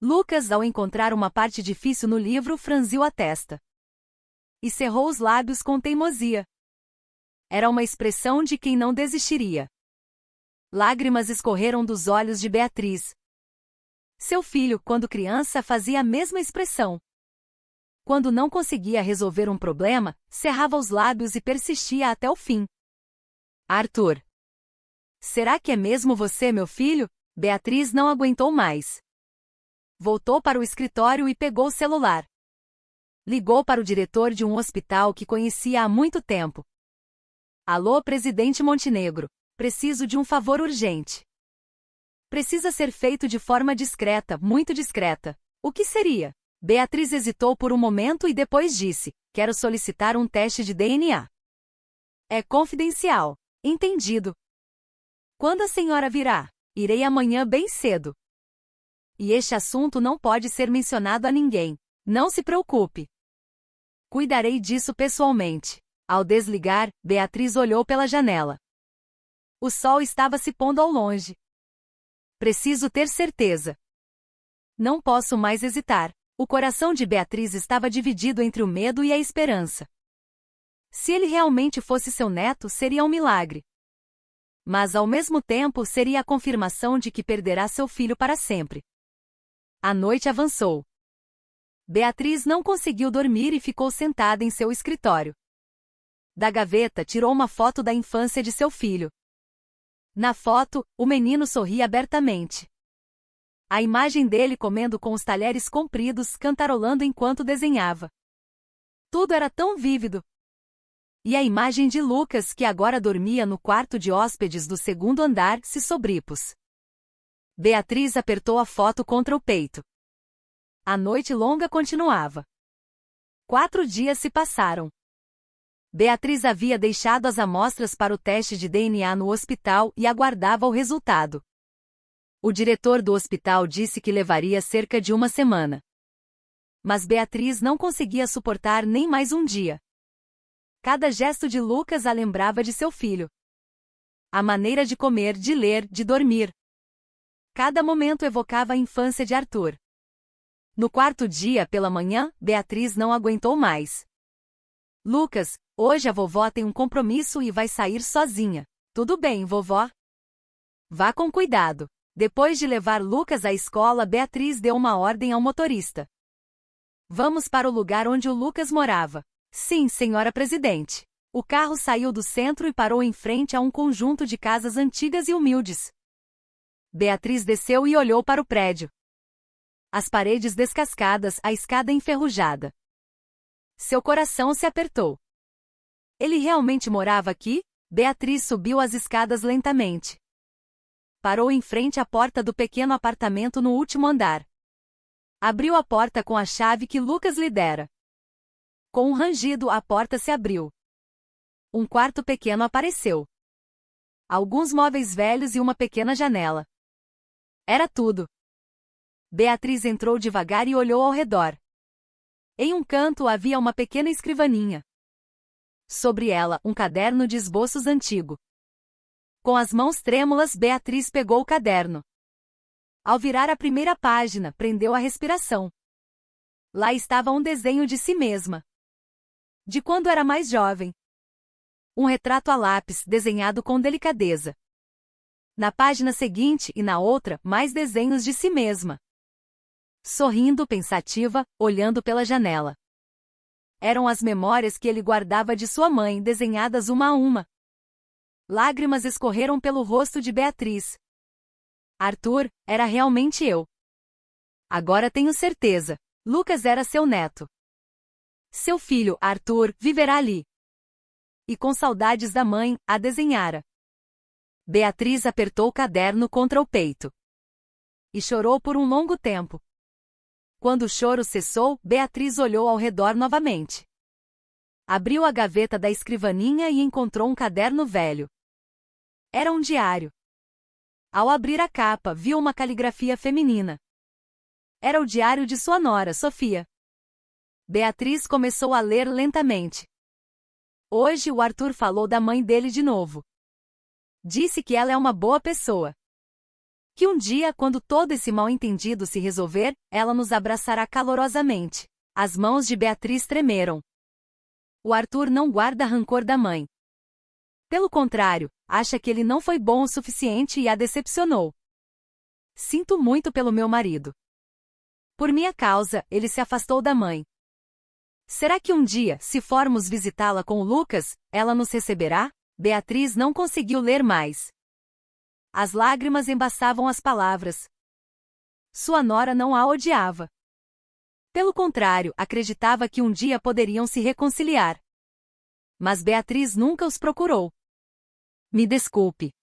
A: Lucas, ao encontrar uma parte difícil no livro, franziu a testa. E cerrou os lábios com teimosia. Era uma expressão de quem não desistiria. Lágrimas escorreram dos olhos de Beatriz. Seu filho, quando criança, fazia a mesma expressão. Quando não conseguia resolver um problema, cerrava os lábios e persistia até o fim. Arthur. Será que é mesmo você, meu filho? Beatriz não aguentou mais. Voltou para o escritório e pegou o celular. Ligou para o diretor de um hospital que conhecia há muito tempo. Alô, presidente Montenegro. Preciso de um favor urgente. Precisa ser feito de forma discreta, muito discreta. O que seria? Beatriz hesitou por um momento e depois disse: quero solicitar um teste de DNA. É confidencial. Entendido. Quando a senhora virá? Irei amanhã bem cedo. E este assunto não pode ser mencionado a ninguém. Não se preocupe. Cuidarei disso pessoalmente. Ao desligar, Beatriz olhou pela janela. O sol estava se pondo ao longe. Preciso ter certeza. Não posso mais hesitar. O coração de Beatriz estava dividido entre o medo e a esperança. Se ele realmente fosse seu neto, seria um milagre. Mas ao mesmo tempo seria a confirmação de que perderá seu filho para sempre. A noite avançou. Beatriz não conseguiu dormir e ficou sentada em seu escritório. Da gaveta tirou uma foto da infância de seu filho. Na foto, o menino sorria abertamente. A imagem dele comendo com os talheres compridos, cantarolando enquanto desenhava. Tudo era tão vívido. E a imagem de Lucas, que agora dormia no quarto de hóspedes do segundo andar, se sobrepôs. Beatriz apertou a foto contra o peito. A noite longa continuava. 4 dias se passaram. Beatriz havia deixado as amostras para o teste de DNA no hospital e aguardava o resultado. O diretor do hospital disse que levaria cerca de 1 semana. Mas Beatriz não conseguia suportar nem mais um dia. Cada gesto de Lucas a lembrava de seu filho. A maneira de comer, de ler, de dormir. Cada momento evocava a infância de Arthur. No 4º dia, pela manhã, Beatriz não aguentou mais. Lucas, hoje a vovó tem um compromisso e vai sair sozinha. Tudo bem, vovó? Vá com cuidado. Depois de levar Lucas à escola, Beatriz deu uma ordem ao motorista. Vamos para o lugar onde o Lucas morava. Sim, senhora presidente. O carro saiu do centro e parou em frente a um conjunto de casas antigas e humildes. Beatriz desceu e olhou para o prédio. As paredes descascadas, a escada enferrujada. Seu coração se apertou. Ele realmente morava aqui? Beatriz subiu as escadas lentamente. Parou em frente à porta do pequeno apartamento no último andar. Abriu a porta com a chave que Lucas lhe dera. Com um rangido, a porta se abriu. Um quarto pequeno apareceu. Alguns móveis velhos e uma pequena janela. Era tudo. Beatriz entrou devagar e olhou ao redor. Em um canto havia uma pequena escrivaninha. Sobre ela, um caderno de esboços antigo. Com as mãos trêmulas, Beatriz pegou o caderno. Ao virar a primeira página, prendeu a respiração. Lá estava um desenho de si mesma. De quando era mais jovem. Um retrato a lápis, desenhado com delicadeza. Na página seguinte e na outra, mais desenhos de si mesma. Sorrindo, pensativa, olhando pela janela. Eram as memórias que ele guardava de sua mãe, desenhadas uma a uma. Lágrimas escorreram pelo rosto de Beatriz. Arthur, era realmente eu. Agora tenho certeza. Lucas era seu neto. Seu filho, Arthur, viverá ali. E com saudades da mãe, a desenhara. Beatriz apertou o caderno contra o peito. E chorou por um longo tempo. Quando o choro cessou, Beatriz olhou ao redor novamente. Abriu a gaveta da escrivaninha e encontrou um caderno velho. Era um diário. Ao abrir a capa, viu uma caligrafia feminina. Era o diário de sua nora, Sofia. Beatriz começou a ler lentamente. Hoje o Arthur falou da mãe dele de novo. Disse que ela é uma boa pessoa. Que um dia, quando todo esse mal-entendido se resolver, ela nos abraçará calorosamente. As mãos de Beatriz tremeram. O Arthur não guarda rancor da mãe. Pelo contrário, acha que ele não foi bom o suficiente e a decepcionou. Sinto muito pelo meu marido. Por minha causa, ele se afastou da mãe. Será que um dia, se formos visitá-la com o Lucas, ela nos receberá? Beatriz não conseguiu ler mais. As lágrimas embaçavam as palavras. Sua nora não a odiava. Pelo contrário, acreditava que um dia poderiam se reconciliar. Mas Beatriz nunca os procurou. Me desculpe.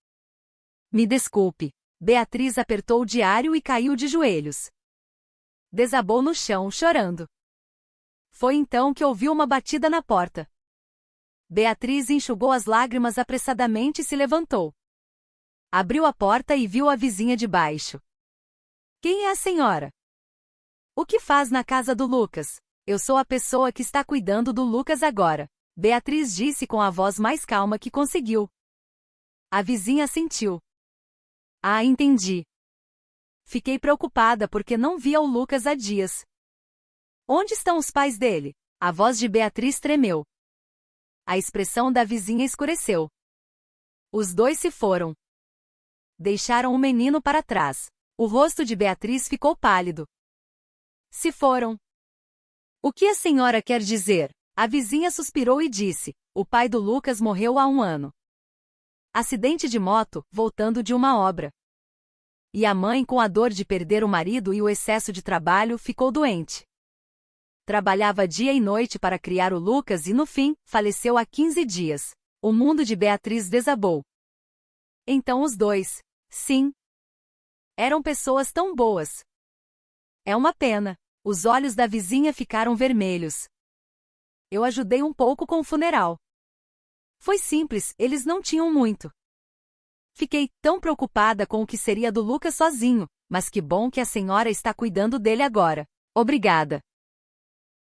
A: Me desculpe. Beatriz apertou o diário e caiu de joelhos. Desabou no chão, chorando. Foi então que ouviu uma batida na porta. Beatriz enxugou as lágrimas apressadamente e se levantou. Abriu a porta e viu a vizinha de baixo. Quem é a senhora? O que faz na casa do Lucas? Eu sou a pessoa que está cuidando do Lucas agora. Beatriz disse com a voz mais calma que conseguiu. A vizinha assentiu. Ah, entendi. Fiquei preocupada porque não via o Lucas há dias. Onde estão os pais dele? A voz de Beatriz tremeu. A expressão da vizinha escureceu. Os dois se foram. Deixaram o menino para trás. O rosto de Beatriz ficou pálido. Se foram. O que a senhora quer dizer? A vizinha suspirou e disse. O pai do Lucas morreu há 1 ano. Acidente de moto, voltando de uma obra. E a mãe, com a dor de perder o marido e o excesso de trabalho, ficou doente. Trabalhava dia e noite para criar o Lucas e, no fim, faleceu há 15 dias. O mundo de Beatriz desabou. Então os dois, sim, eram pessoas tão boas. É uma pena. Os olhos da vizinha ficaram vermelhos. Eu ajudei um pouco com o funeral. Foi simples, eles não tinham muito. Fiquei tão preocupada com o que seria do Lucas sozinho, mas que bom que a senhora está cuidando dele agora. Obrigada.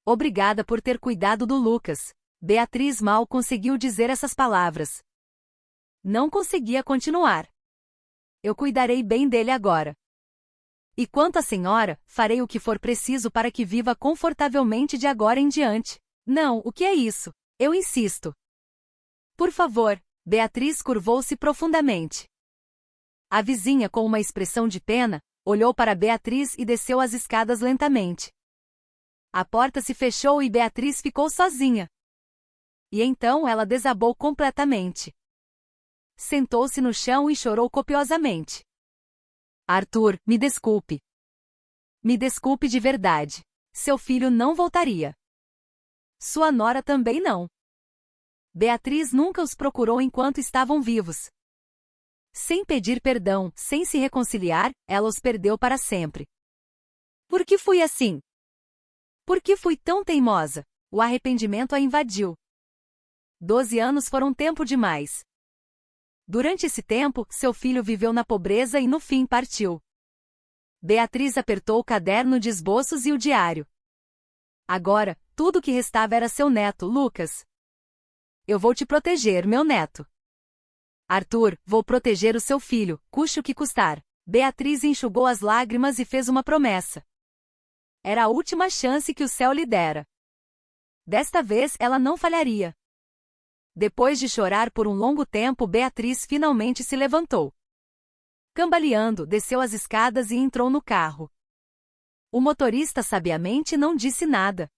A: Obrigada por ter cuidado do Lucas. Beatriz mal conseguiu dizer essas palavras. Não conseguia continuar. Eu cuidarei bem dele agora. E quanto à senhora, farei o que for preciso para que viva confortavelmente de agora em diante. Não, o que é isso? Eu insisto. Por favor. Beatriz curvou-se profundamente. A vizinha, com uma expressão de pena, olhou para Beatriz e desceu as escadas lentamente. A porta se fechou e Beatriz ficou sozinha. E então ela desabou completamente. Sentou-se no chão e chorou copiosamente. Arthur, me desculpe. Me desculpe de verdade. Seu filho não voltaria. Sua nora também não. Beatriz nunca os procurou enquanto estavam vivos. Sem pedir perdão, sem se reconciliar, ela os perdeu para sempre. Por que fui assim? Por que fui tão teimosa? O arrependimento a invadiu. 12 anos foram tempo demais. Durante esse tempo, seu filho viveu na pobreza e no fim partiu. Beatriz apertou o caderno de esboços e o diário. Agora, tudo o que restava era seu neto, Lucas. Eu vou te proteger, meu neto. Arthur, vou proteger o seu filho, custe o que custar. Beatriz enxugou as lágrimas e fez uma promessa. Era a última chance que o céu lhe dera. Desta vez ela não falharia. Depois de chorar por um longo tempo, Beatriz finalmente se levantou. Cambaleando, desceu as escadas e entrou no carro. O motorista sabiamente não disse nada.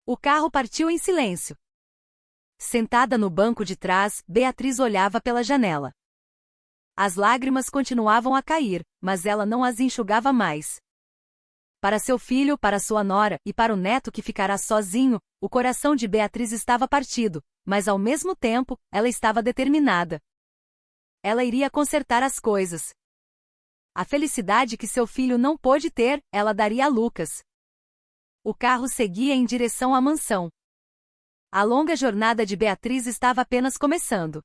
A: O carro partiu em silêncio. Sentada no banco de trás, Beatriz olhava pela janela. As lágrimas continuavam a cair, mas ela não as enxugava mais. Para seu filho, para sua nora e para o neto que ficará sozinho, o coração de Beatriz estava partido, mas ao mesmo tempo, ela estava determinada. Ela iria consertar as coisas. A felicidade que seu filho não pôde ter, ela daria a Lucas. O carro seguia em direção à mansão. A longa jornada de Beatriz estava apenas começando.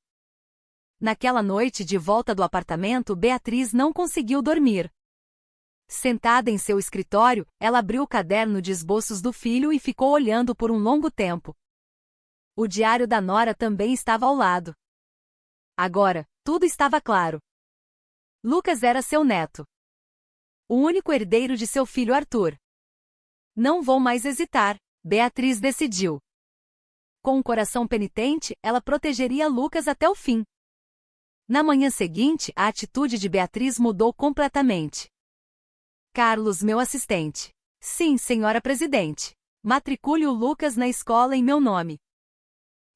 A: Naquela noite, de volta do apartamento, Beatriz não conseguiu dormir. Sentada em seu escritório, ela abriu o caderno de esboços do filho e ficou olhando por um longo tempo. O diário da nora também estava ao lado. Agora, tudo estava claro. Lucas era seu neto. O único herdeiro de seu filho Arthur. Não vou mais hesitar, Beatriz decidiu. Com um coração penitente, ela protegeria Lucas até o fim. Na manhã seguinte, a atitude de Beatriz mudou completamente. Carlos, meu assistente. Sim, senhora presidente. Matricule o Lucas na escola em meu nome.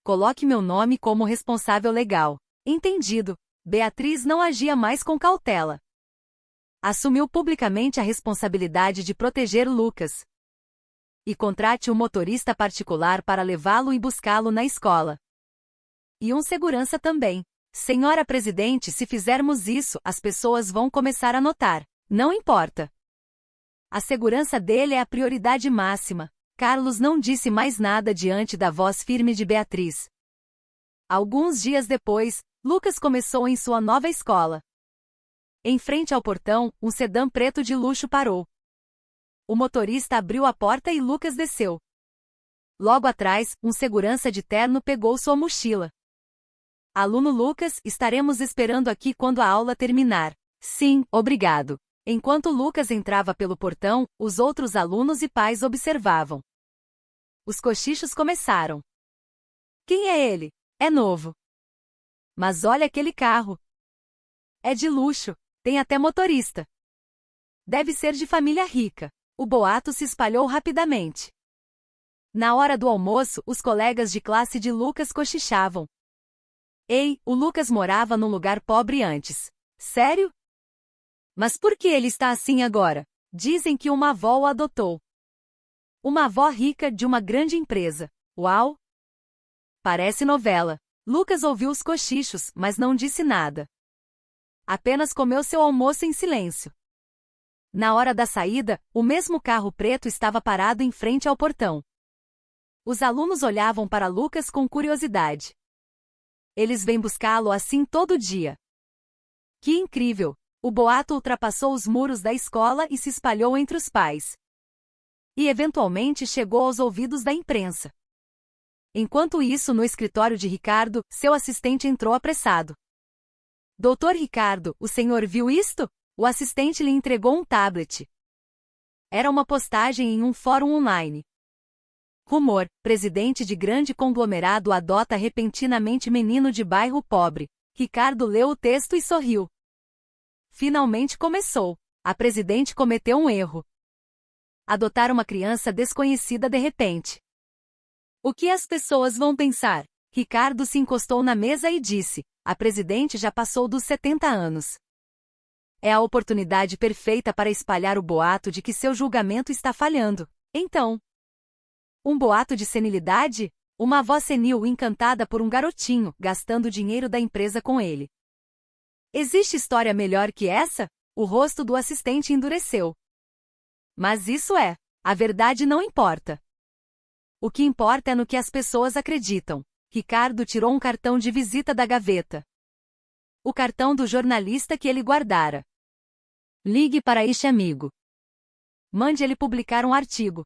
A: Coloque meu nome como responsável legal. Entendido. Beatriz não agia mais com cautela. Assumiu publicamente a responsabilidade de proteger Lucas. E contrate um motorista particular para levá-lo e buscá-lo na escola. E um segurança também. Senhora presidente, se fizermos isso, as pessoas vão começar a notar. Não importa. A segurança dele é a prioridade máxima. Carlos não disse mais nada diante da voz firme de Beatriz. Alguns dias depois, Lucas começou em sua nova escola. Em frente ao portão, um sedã preto de luxo parou. O motorista abriu a porta e Lucas desceu. Logo atrás, um segurança de terno pegou sua mochila. Aluno Lucas, estaremos esperando aqui quando a aula terminar. Sim, obrigado. Enquanto Lucas entrava pelo portão, os outros alunos e pais observavam. Os cochichos começaram. Quem é ele? É novo. Mas olha aquele carro. É de luxo, tem até motorista. Deve ser de família rica. O boato se espalhou rapidamente. Na hora do almoço, os colegas de classe de Lucas cochichavam. Ei, o Lucas morava num lugar pobre antes. Sério? Mas por que ele está assim agora? Dizem que uma avó o adotou. Uma avó rica de uma grande empresa. Uau! Parece novela. Lucas ouviu os cochichos, mas não disse nada. Apenas comeu seu almoço em silêncio. Na hora da saída, o mesmo carro preto estava parado em frente ao portão. Os alunos olhavam para Lucas com curiosidade. Eles vêm buscá-lo assim todo dia. Que incrível! O boato ultrapassou os muros da escola e se espalhou entre os pais. E eventualmente chegou aos ouvidos da imprensa. Enquanto isso, no escritório de Ricardo, seu assistente entrou apressado. Doutor Ricardo, o senhor viu isto? O assistente lhe entregou um tablet. Era uma postagem em um fórum online. Rumor: presidente de grande conglomerado adota repentinamente menino de bairro pobre. Ricardo leu o texto e sorriu. Finalmente começou. A presidente cometeu um erro. Adotar uma criança desconhecida de repente. O que as pessoas vão pensar? Ricardo se encostou na mesa e disse: a presidente já passou dos 70 anos. É a oportunidade perfeita para espalhar o boato de que seu julgamento está falhando. Então, um boato de senilidade? Uma avó senil encantada por um garotinho, gastando dinheiro da empresa com ele. Existe história melhor que essa? O rosto do assistente endureceu. Mas isso é. A verdade não importa. O que importa é no que as pessoas acreditam. Ricardo tirou um cartão de visita da gaveta. O cartão do jornalista que ele guardara. Ligue para este amigo. Mande ele publicar um artigo.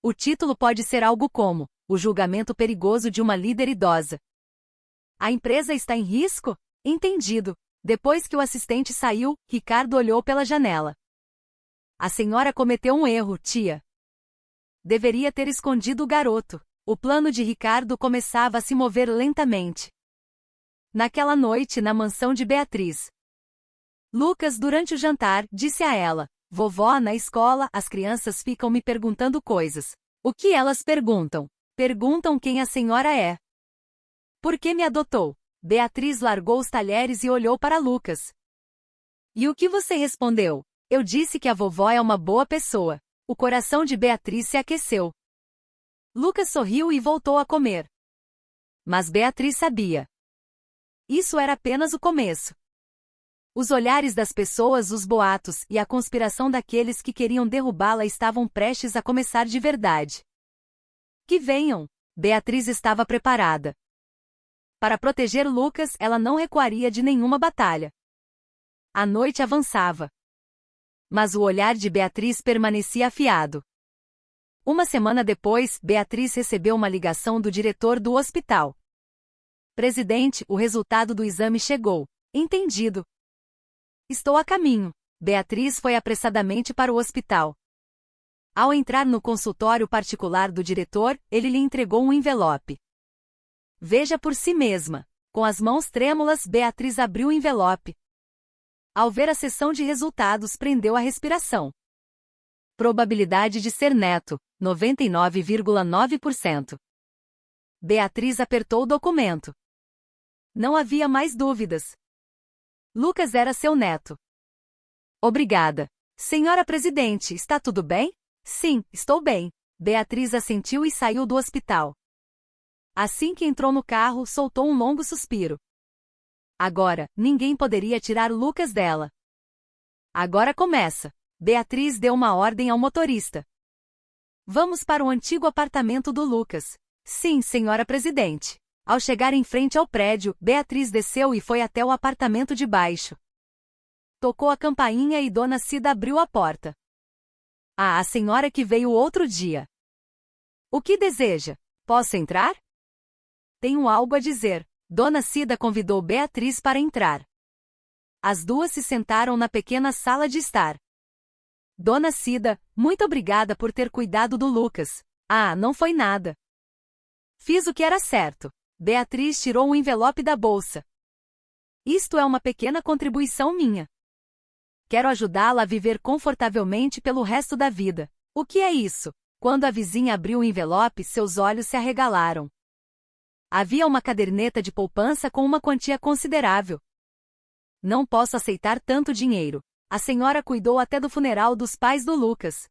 A: O título pode ser algo como: o julgamento perigoso de uma líder idosa. A empresa está em risco? Entendido. Depois que o assistente saiu, Ricardo olhou pela janela. A senhora cometeu um erro, tia. Deveria ter escondido o garoto. O plano de Ricardo começava a se mover lentamente. Naquela noite, na mansão de Beatriz. Lucas, durante o jantar, disse a ela: vovó, na escola, as crianças ficam me perguntando coisas. O que elas perguntam? Perguntam quem a senhora é. Por que me adotou? Beatriz largou os talheres e olhou para Lucas. E o que você respondeu? Eu disse que a vovó é uma boa pessoa. O coração de Beatriz se aqueceu. Lucas sorriu e voltou a comer. Mas Beatriz sabia. Isso era apenas o começo. Os olhares das pessoas, os boatos e a conspiração daqueles que queriam derrubá-la estavam prestes a começar de verdade. Que venham! Beatriz estava preparada. Para proteger Lucas, ela não recuaria de nenhuma batalha. A noite avançava. Mas o olhar de Beatriz permanecia afiado. Uma semana depois, Beatriz recebeu uma ligação do diretor do hospital. Presidente, o resultado do exame chegou. Entendido. Estou a caminho. Beatriz foi apressadamente para o hospital. Ao entrar no consultório particular do diretor, ele lhe entregou um envelope. Veja por si mesma. Com as mãos trêmulas, Beatriz abriu o envelope. Ao ver a seção de resultados, prendeu a respiração. Probabilidade de ser neto, 99,9%. Beatriz apertou o documento. Não havia mais dúvidas. Lucas era seu neto. Obrigada. Senhora Presidente, está tudo bem? Sim, estou bem. Beatriz assentiu e saiu do hospital. Assim que entrou no carro, soltou um longo suspiro. Agora, ninguém poderia tirar Lucas dela. Agora começa. Beatriz deu uma ordem ao motorista. Vamos para o antigo apartamento do Lucas. Sim, senhora Presidente. Ao chegar em frente ao prédio, Beatriz desceu e foi até o apartamento de baixo. Tocou a campainha e Dona Cida abriu a porta. Ah, a senhora que veio outro dia. O que deseja? Posso entrar? Tenho algo a dizer. Dona Cida convidou Beatriz para entrar. As duas se sentaram na pequena sala de estar. Dona Cida, muito obrigada por ter cuidado do Lucas. Ah, não foi nada. Fiz o que era certo. Beatriz tirou um envelope da bolsa. Isto é uma pequena contribuição minha. Quero ajudá-la a viver confortavelmente pelo resto da vida. O que é isso? Quando a vizinha abriu o envelope, seus olhos se arregalaram. Havia uma caderneta de poupança com uma quantia considerável. Não posso aceitar tanto dinheiro. A senhora cuidou até do funeral dos pais do Lucas.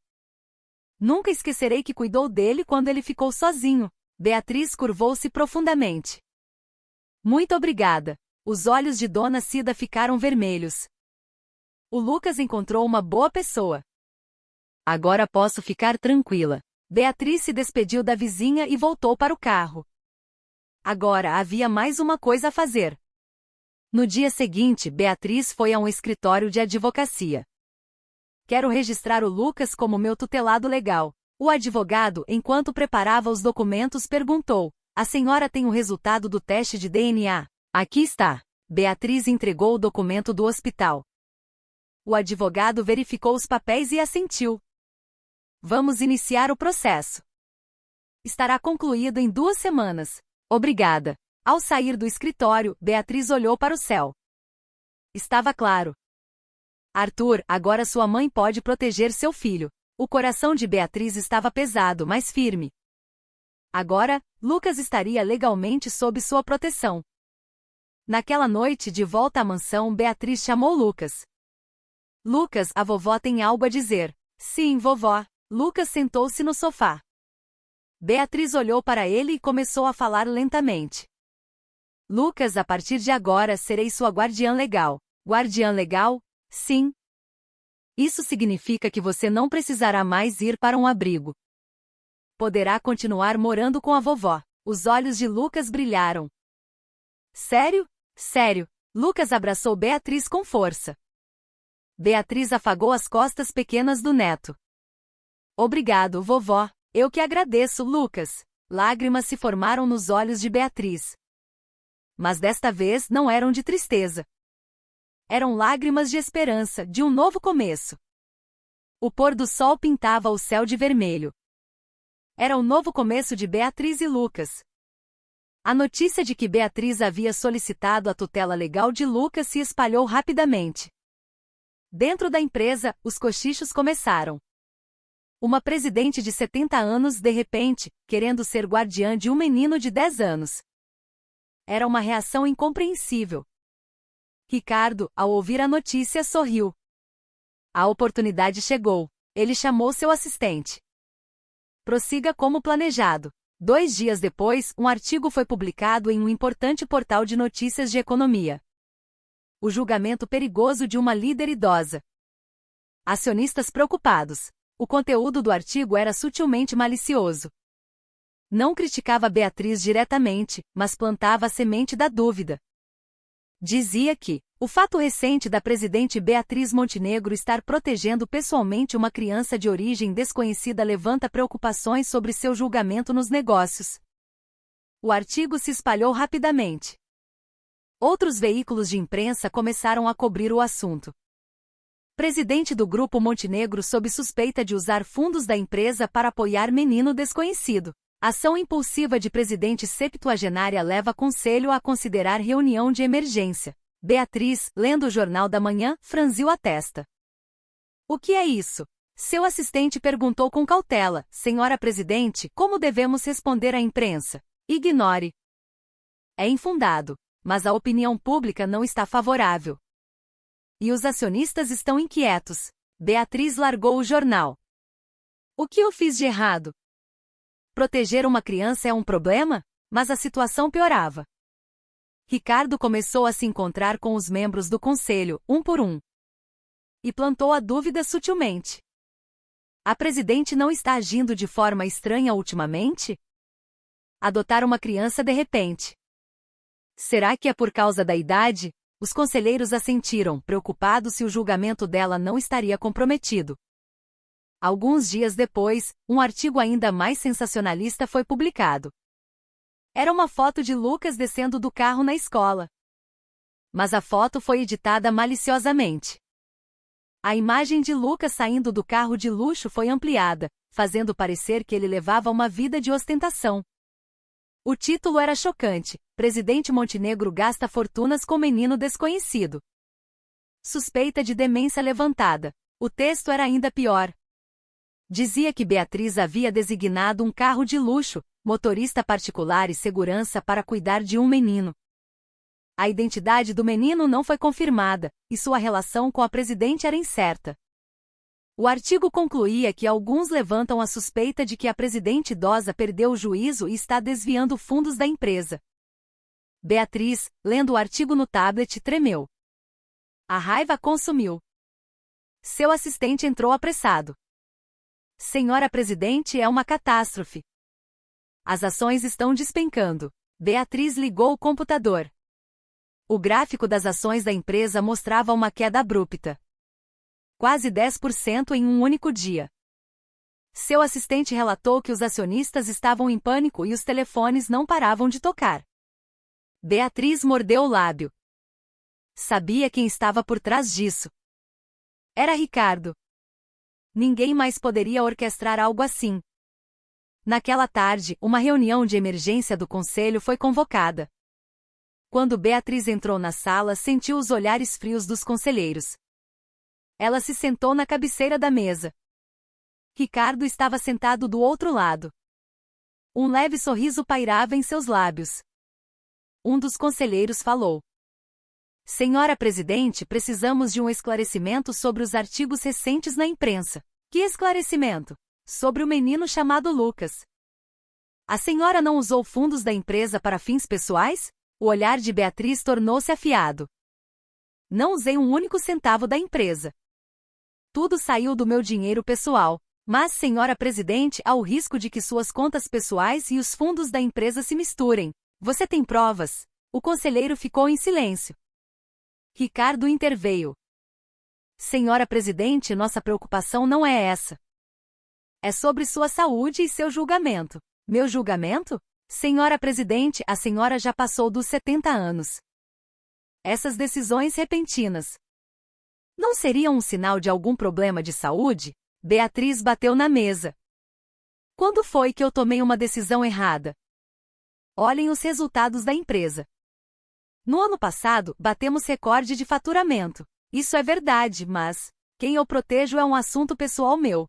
A: Nunca esquecerei que cuidou dele quando ele ficou sozinho. Beatriz curvou-se profundamente. Muito obrigada. Os olhos de Dona Cida ficaram vermelhos. O Lucas encontrou uma boa pessoa. Agora posso ficar tranquila. Beatriz se despediu da vizinha e voltou para o carro. Agora havia mais uma coisa a fazer. No dia seguinte, Beatriz foi a um escritório de advocacia. Quero registrar o Lucas como meu tutelado legal. O advogado, enquanto preparava os documentos, perguntou: a senhora tem o resultado do teste de DNA? Aqui está. Beatriz entregou o documento do hospital. O advogado verificou os papéis e assentiu. Vamos iniciar o processo. Estará concluído em 2 semanas. Obrigada. Ao sair do escritório, Beatriz olhou para o céu. Estava claro. Arthur, agora sua mãe pode proteger seu filho. O coração de Beatriz estava pesado, mas firme. Agora, Lucas estaria legalmente sob sua proteção. Naquela noite, de volta à mansão, Beatriz chamou Lucas. Lucas, a vovó tem algo a dizer. Sim, vovó. Lucas sentou-se no sofá. Beatriz olhou para ele e começou a falar lentamente. Lucas, a partir de agora serei sua guardiã legal. Guardiã legal? Sim. Isso significa que você não precisará mais ir para um abrigo. Poderá continuar morando com a vovó. Os olhos de Lucas brilharam. Sério? Sério. Lucas abraçou Beatriz com força. Beatriz afagou as costas pequenas do neto. Obrigado, vovó. Eu que agradeço, Lucas. Lágrimas se formaram nos olhos de Beatriz. Mas desta vez não eram de tristeza. Eram lágrimas de esperança, de um novo começo. O pôr do sol pintava o céu de vermelho. Era o novo começo de Beatriz e Lucas. A notícia de que Beatriz havia solicitado a tutela legal de Lucas se espalhou rapidamente. Dentro da empresa, os cochichos começaram. Uma presidente de 70 anos, de repente, querendo ser guardiã de um menino de 10 anos. Era uma reação incompreensível. Ricardo, ao ouvir a notícia, sorriu. A oportunidade chegou. Ele chamou seu assistente. Prossiga como planejado. 2 dias depois, um artigo foi publicado em um importante portal de notícias de economia. O julgamento perigoso de uma líder idosa. Acionistas preocupados. O conteúdo do artigo era sutilmente malicioso. Não criticava Beatriz diretamente, mas plantava a semente da dúvida. Dizia que o fato recente da presidente Beatriz Montenegro estar protegendo pessoalmente uma criança de origem desconhecida levanta preocupações sobre seu julgamento nos negócios. O artigo se espalhou rapidamente. Outros veículos de imprensa começaram a cobrir o assunto. Presidente do Grupo Montenegro sob suspeita de usar fundos da empresa para apoiar menino desconhecido. Ação impulsiva de presidente septuagenária leva conselho a considerar reunião de emergência. Beatriz, lendo o Jornal da Manhã, franziu a testa. O que é isso? Seu assistente perguntou com cautela. Senhora presidente, como devemos responder à imprensa? Ignore. É infundado. Mas a opinião pública não está favorável. E os acionistas estão inquietos. Beatriz largou o jornal. O que eu fiz de errado? Proteger uma criança é um problema? Mas a situação piorava. Ricardo começou a se encontrar com os membros do conselho, um por um. E plantou a dúvida sutilmente. A presidente não está agindo de forma estranha ultimamente? Adotar uma criança de repente. Será que é por causa da idade? Os conselheiros assentiram, preocupados se o julgamento dela não estaria comprometido. Alguns dias depois, um artigo ainda mais sensacionalista foi publicado. Era uma foto de Lucas descendo do carro na escola. Mas a foto foi editada maliciosamente. A imagem de Lucas saindo do carro de luxo foi ampliada, fazendo parecer que ele levava uma vida de ostentação. O título era chocante: Presidente Montenegro gasta fortunas com menino desconhecido. Suspeita de demência levantada. O texto era ainda pior. Dizia que Beatriz havia designado um carro de luxo, motorista particular e segurança para cuidar de um menino. A identidade do menino não foi confirmada, e sua relação com a presidente era incerta. O artigo concluía que alguns levantam a suspeita de que a presidente idosa perdeu o juízo e está desviando fundos da empresa. Beatriz, lendo o artigo no tablet, tremeu. A raiva a consumiu. Seu assistente entrou apressado. Senhora presidente, é uma catástrofe. As ações estão despencando. Beatriz ligou o computador. O gráfico das ações da empresa mostrava uma queda abrupta. Quase 10% em um único dia. Seu assistente relatou que os acionistas estavam em pânico e os telefones não paravam de tocar. Beatriz mordeu o lábio. Sabia quem estava por trás disso. Era Ricardo. Ninguém mais poderia orquestrar algo assim. Naquela tarde, uma reunião de emergência do conselho foi convocada. Quando Beatriz entrou na sala, sentiu os olhares frios dos conselheiros. Ela se sentou na cabeceira da mesa. Ricardo estava sentado do outro lado. Um leve sorriso pairava em seus lábios. Um dos conselheiros falou: Senhora presidente, precisamos de um esclarecimento sobre os artigos recentes na imprensa. Que esclarecimento? Sobre o menino chamado Lucas. A senhora não usou fundos da empresa para fins pessoais? O olhar de Beatriz tornou-se afiado. Não usei um único centavo da empresa. Tudo saiu do meu dinheiro pessoal. Mas, senhora presidente, há o risco de que suas contas pessoais e os fundos da empresa se misturem. Você tem provas? O conselheiro ficou em silêncio. Ricardo interveio. Senhora presidente, nossa preocupação não é essa. É sobre sua saúde e seu julgamento. Meu julgamento? Senhora presidente, a senhora já passou dos 70 anos. Essas decisões repentinas não seriam um sinal de algum problema de saúde? Beatriz bateu na mesa. Quando foi que eu tomei uma decisão errada? Olhem os resultados da empresa. No ano passado, batemos recorde de faturamento. Isso é verdade, mas quem eu protejo é um assunto pessoal meu.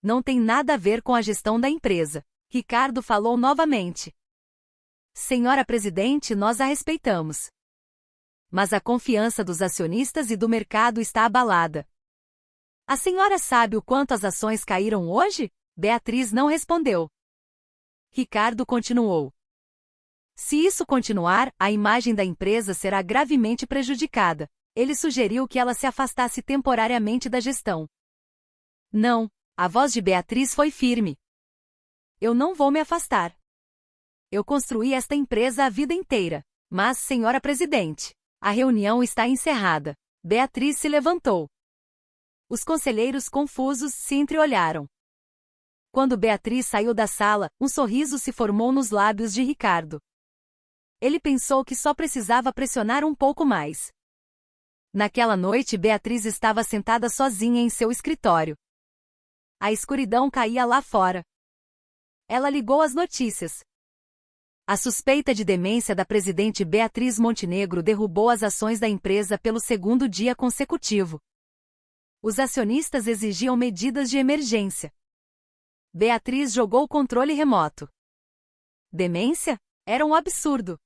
A: Não tem nada a ver com a gestão da empresa. Ricardo falou novamente. Senhora presidente, nós a respeitamos. Mas a confiança dos acionistas e do mercado está abalada. A senhora sabe o quanto as ações caíram hoje? Beatriz não respondeu. Ricardo continuou. Se isso continuar, a imagem da empresa será gravemente prejudicada. Ele sugeriu que ela se afastasse temporariamente da gestão. Não, a voz de Beatriz foi firme. Eu não vou me afastar. Eu construí esta empresa a vida inteira. Mas, senhora presidente, a reunião está encerrada. Beatriz se levantou. Os conselheiros confusos se entreolharam. Quando Beatriz saiu da sala, um sorriso se formou nos lábios de Ricardo. Ele pensou que só precisava pressionar um pouco mais. Naquela noite, Beatriz estava sentada sozinha em seu escritório. A escuridão caía lá fora. Ela ligou as notícias. A suspeita de demência da presidente Beatriz Montenegro derrubou as ações da empresa pelo segundo dia consecutivo. Os acionistas exigiam medidas de emergência. Beatriz jogou o controle remoto. Demência? Era um absurdo.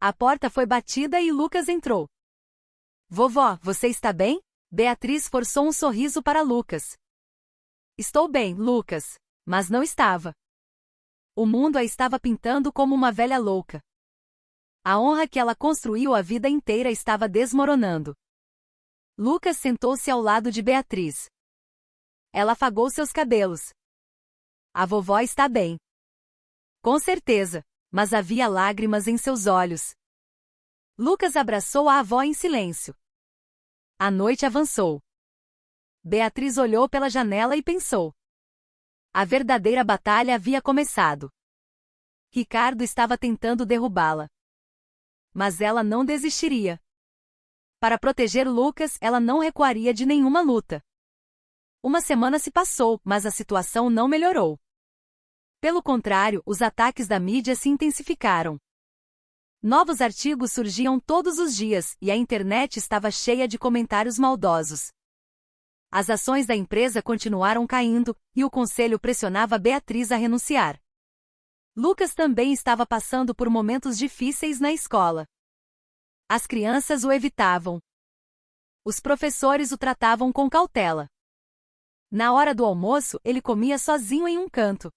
A: A porta foi batida e Lucas entrou. Vovó, você está bem? Beatriz forçou um sorriso para Lucas. Estou bem, Lucas. Mas não estava. O mundo a estava pintando como uma velha louca. A honra que ela construiu a vida inteira estava desmoronando. Lucas sentou-se ao lado de Beatriz. Ela afagou seus cabelos. A vovó está bem. Com certeza, mas havia lágrimas em seus olhos. Lucas abraçou a avó em silêncio. A noite avançou. Beatriz olhou pela janela e pensou. A verdadeira batalha havia começado. Ricardo estava tentando derrubá-la. Mas ela não desistiria. Para proteger Lucas, ela não recuaria de nenhuma luta. Uma semana se passou, mas a situação não melhorou. Pelo contrário, os ataques da mídia se intensificaram. Novos artigos surgiam todos os dias, e a internet estava cheia de comentários maldosos. As ações da empresa continuaram caindo, e o conselho pressionava Beatriz a renunciar. Lucas também estava passando por momentos difíceis na escola. As crianças o evitavam. Os professores o tratavam com cautela. Na hora do almoço, ele comia sozinho em um canto.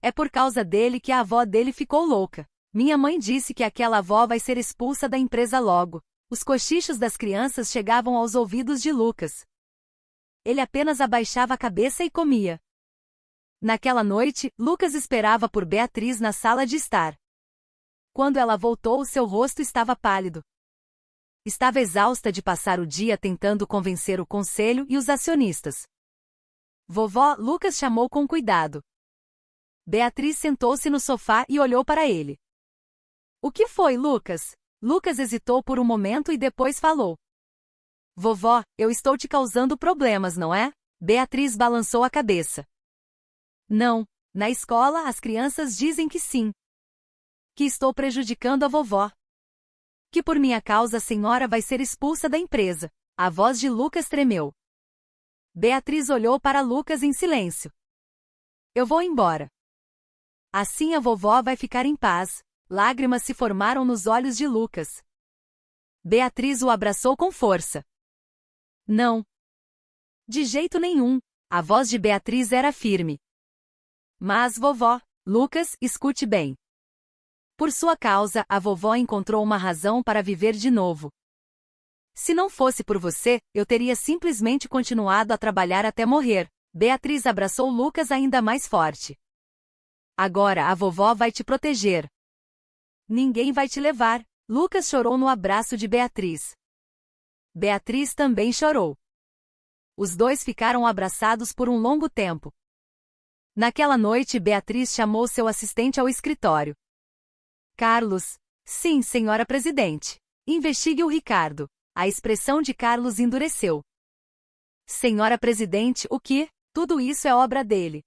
A: É por causa dele que a avó dele ficou louca. Minha mãe disse que aquela avó vai ser expulsa da empresa logo. Os cochichos das crianças chegavam aos ouvidos de Lucas. Ele apenas abaixava a cabeça e comia. Naquela noite, Lucas esperava por Beatriz na sala de estar. Quando ela voltou, seu rosto estava pálido. Estava exausta de passar o dia tentando convencer o conselho e os acionistas. Vovó, Lucas chamou com cuidado. Beatriz sentou-se no sofá e olhou para ele. O que foi, Lucas? Lucas hesitou por um momento e depois falou. Vovó, eu estou te causando problemas, não é? Beatriz balançou a cabeça. Não, na escola as crianças dizem que sim. Que estou prejudicando a vovó. Que por minha causa a senhora vai ser expulsa da empresa. A voz de Lucas tremeu. Beatriz olhou para Lucas em silêncio. Eu vou embora. Assim a vovó vai ficar em paz. Lágrimas se formaram nos olhos de Lucas. Beatriz o abraçou com força. Não. De jeito nenhum. A voz de Beatriz era firme. Mas, vovó, Lucas, escute bem. Por sua causa, a vovó encontrou uma razão para viver de novo. Se não fosse por você, eu teria simplesmente continuado a trabalhar até morrer. Beatriz abraçou Lucas ainda mais forte. Agora a vovó vai te proteger. Ninguém vai te levar. Lucas chorou no abraço de Beatriz. Beatriz também chorou. Os dois ficaram abraçados por um longo tempo. Naquela noite, Beatriz chamou seu assistente ao escritório. Carlos. Sim, senhora presidente. Investigue o Ricardo. A expressão de Carlos endureceu. Senhora presidente, o que? Tudo isso é obra dele.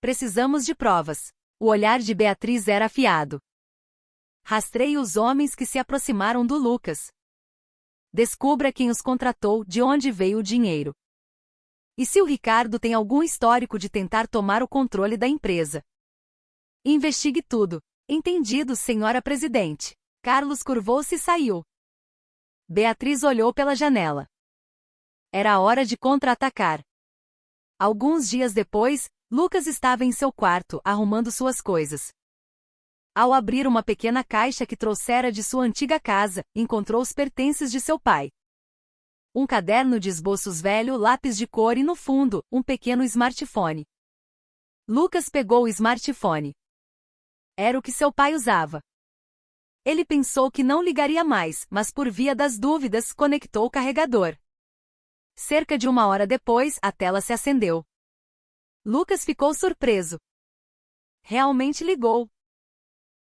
A: Precisamos de provas. O olhar de Beatriz era afiado. Rastreie os homens que se aproximaram do Lucas. Descubra quem os contratou, de onde veio o dinheiro. E se o Ricardo tem algum histórico de tentar tomar o controle da empresa. Investigue tudo. Entendido, senhora presidente. Carlos curvou-se e saiu. Beatriz olhou pela janela. Era a hora de contra-atacar. Alguns dias depois, Lucas estava em seu quarto, arrumando suas coisas. Ao abrir uma pequena caixa que trouxera de sua antiga casa, encontrou os pertences de seu pai. Um caderno de esboços velho, lápis de cor e no fundo, um pequeno smartphone. Lucas pegou o smartphone. Era o que seu pai usava. Ele pensou que não ligaria mais, mas por via das dúvidas, conectou o carregador. Cerca de 1 hora depois, a tela se acendeu. Lucas ficou surpreso. Realmente ligou.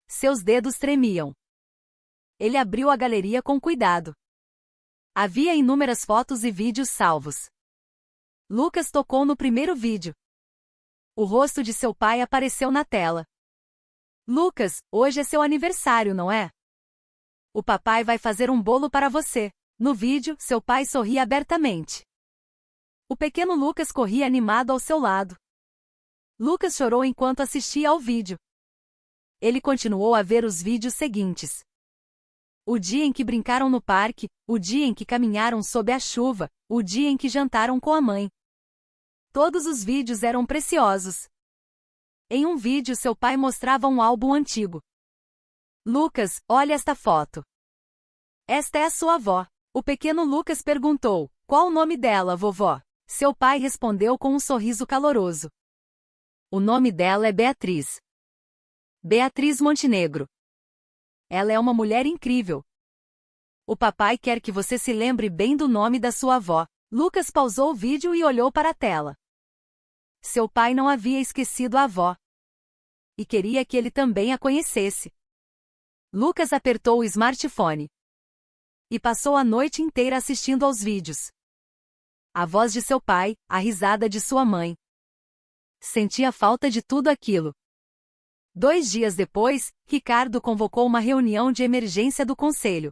A: Seus dedos tremiam. Ele abriu a galeria com cuidado. Havia inúmeras fotos e vídeos salvos. Lucas tocou no primeiro vídeo. O rosto de seu pai apareceu na tela. Lucas, hoje é seu aniversário, não é? O papai vai fazer um bolo para você. No vídeo, seu pai sorria abertamente. O pequeno Lucas corria animado ao seu lado. Lucas chorou enquanto assistia ao vídeo. Ele continuou a ver os vídeos seguintes. O dia em que brincaram no parque, o dia em que caminharam sob a chuva, o dia em que jantaram com a mãe. Todos os vídeos eram preciosos. Em um vídeo, seu pai mostrava um álbum antigo. Lucas, olha esta foto. Esta é a sua avó. O pequeno Lucas perguntou, qual o nome dela, vovó? Seu pai respondeu com um sorriso caloroso. O nome dela é Beatriz. Beatriz Montenegro. Ela é uma mulher incrível. O papai quer que você se lembre bem do nome da sua avó. Lucas pausou o vídeo e olhou para a tela. Seu pai não havia esquecido a avó. E queria que ele também a conhecesse. Lucas apertou o smartphone. E passou a noite inteira assistindo aos vídeos. A voz de seu pai, a risada de sua mãe. Sentia falta de tudo aquilo. 2 dias depois, Ricardo convocou uma reunião de emergência do conselho.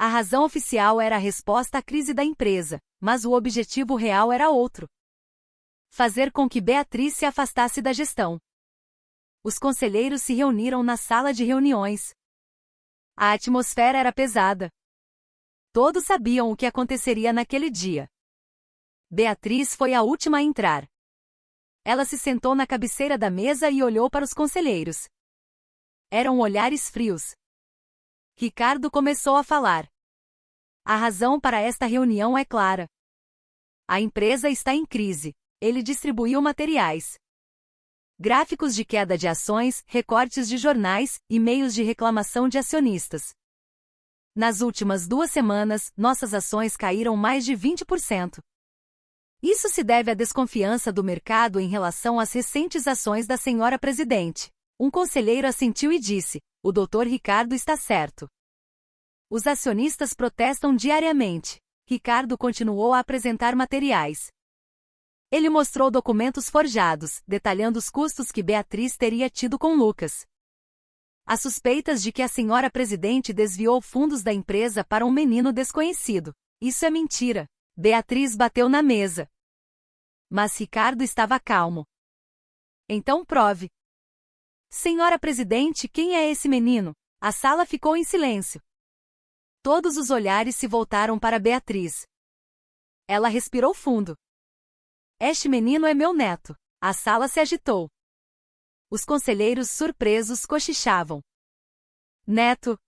A: A razão oficial era a resposta à crise da empresa, mas o objetivo real era outro: fazer com que Beatriz se afastasse da gestão. Os conselheiros se reuniram na sala de reuniões. A atmosfera era pesada. Todos sabiam o que aconteceria naquele dia. Beatriz foi a última a entrar. Ela se sentou na cabeceira da mesa e olhou para os conselheiros. Eram olhares frios. Ricardo começou a falar. A razão para esta reunião é clara. A empresa está em crise. Ele distribuiu materiais, gráficos de queda de ações, recortes de jornais, e-mails de reclamação de acionistas. Nas últimas 2 semanas, nossas ações caíram mais de 20%. Isso se deve à desconfiança do mercado em relação às recentes ações da senhora presidente. Um conselheiro assentiu e disse: o Dr. Ricardo está certo. Os acionistas protestam diariamente. Ricardo continuou a apresentar materiais. Ele mostrou documentos forjados, detalhando os custos que Beatriz teria tido com Lucas. As suspeitas de que a senhora presidente desviou fundos da empresa para um menino desconhecido. Isso é mentira. Beatriz bateu na mesa. Mas Ricardo estava calmo. Então prove. Senhora presidente, quem é esse menino? A sala ficou em silêncio. Todos os olhares se voltaram para Beatriz. Ela respirou fundo. Este menino é meu neto. A sala se agitou. Os conselheiros surpresos cochichavam. Neto?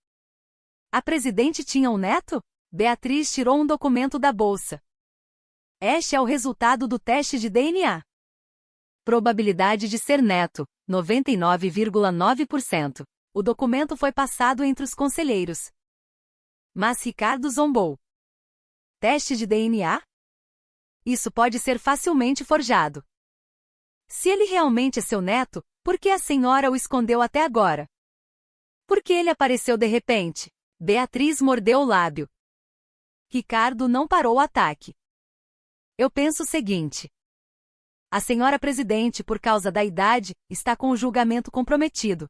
A: A presidente tinha um neto? Beatriz tirou um documento da bolsa. Este é o resultado do teste de DNA. Probabilidade de ser neto, 99,9%. O documento foi passado entre os conselheiros. Mas Ricardo zombou. Teste de DNA? Isso pode ser facilmente forjado. Se ele realmente é seu neto, por que a senhora o escondeu até agora? Por que ele apareceu de repente? Beatriz mordeu o lábio. Ricardo não parou o ataque. Eu penso o seguinte. A senhora presidente, por causa da idade, está com o julgamento comprometido.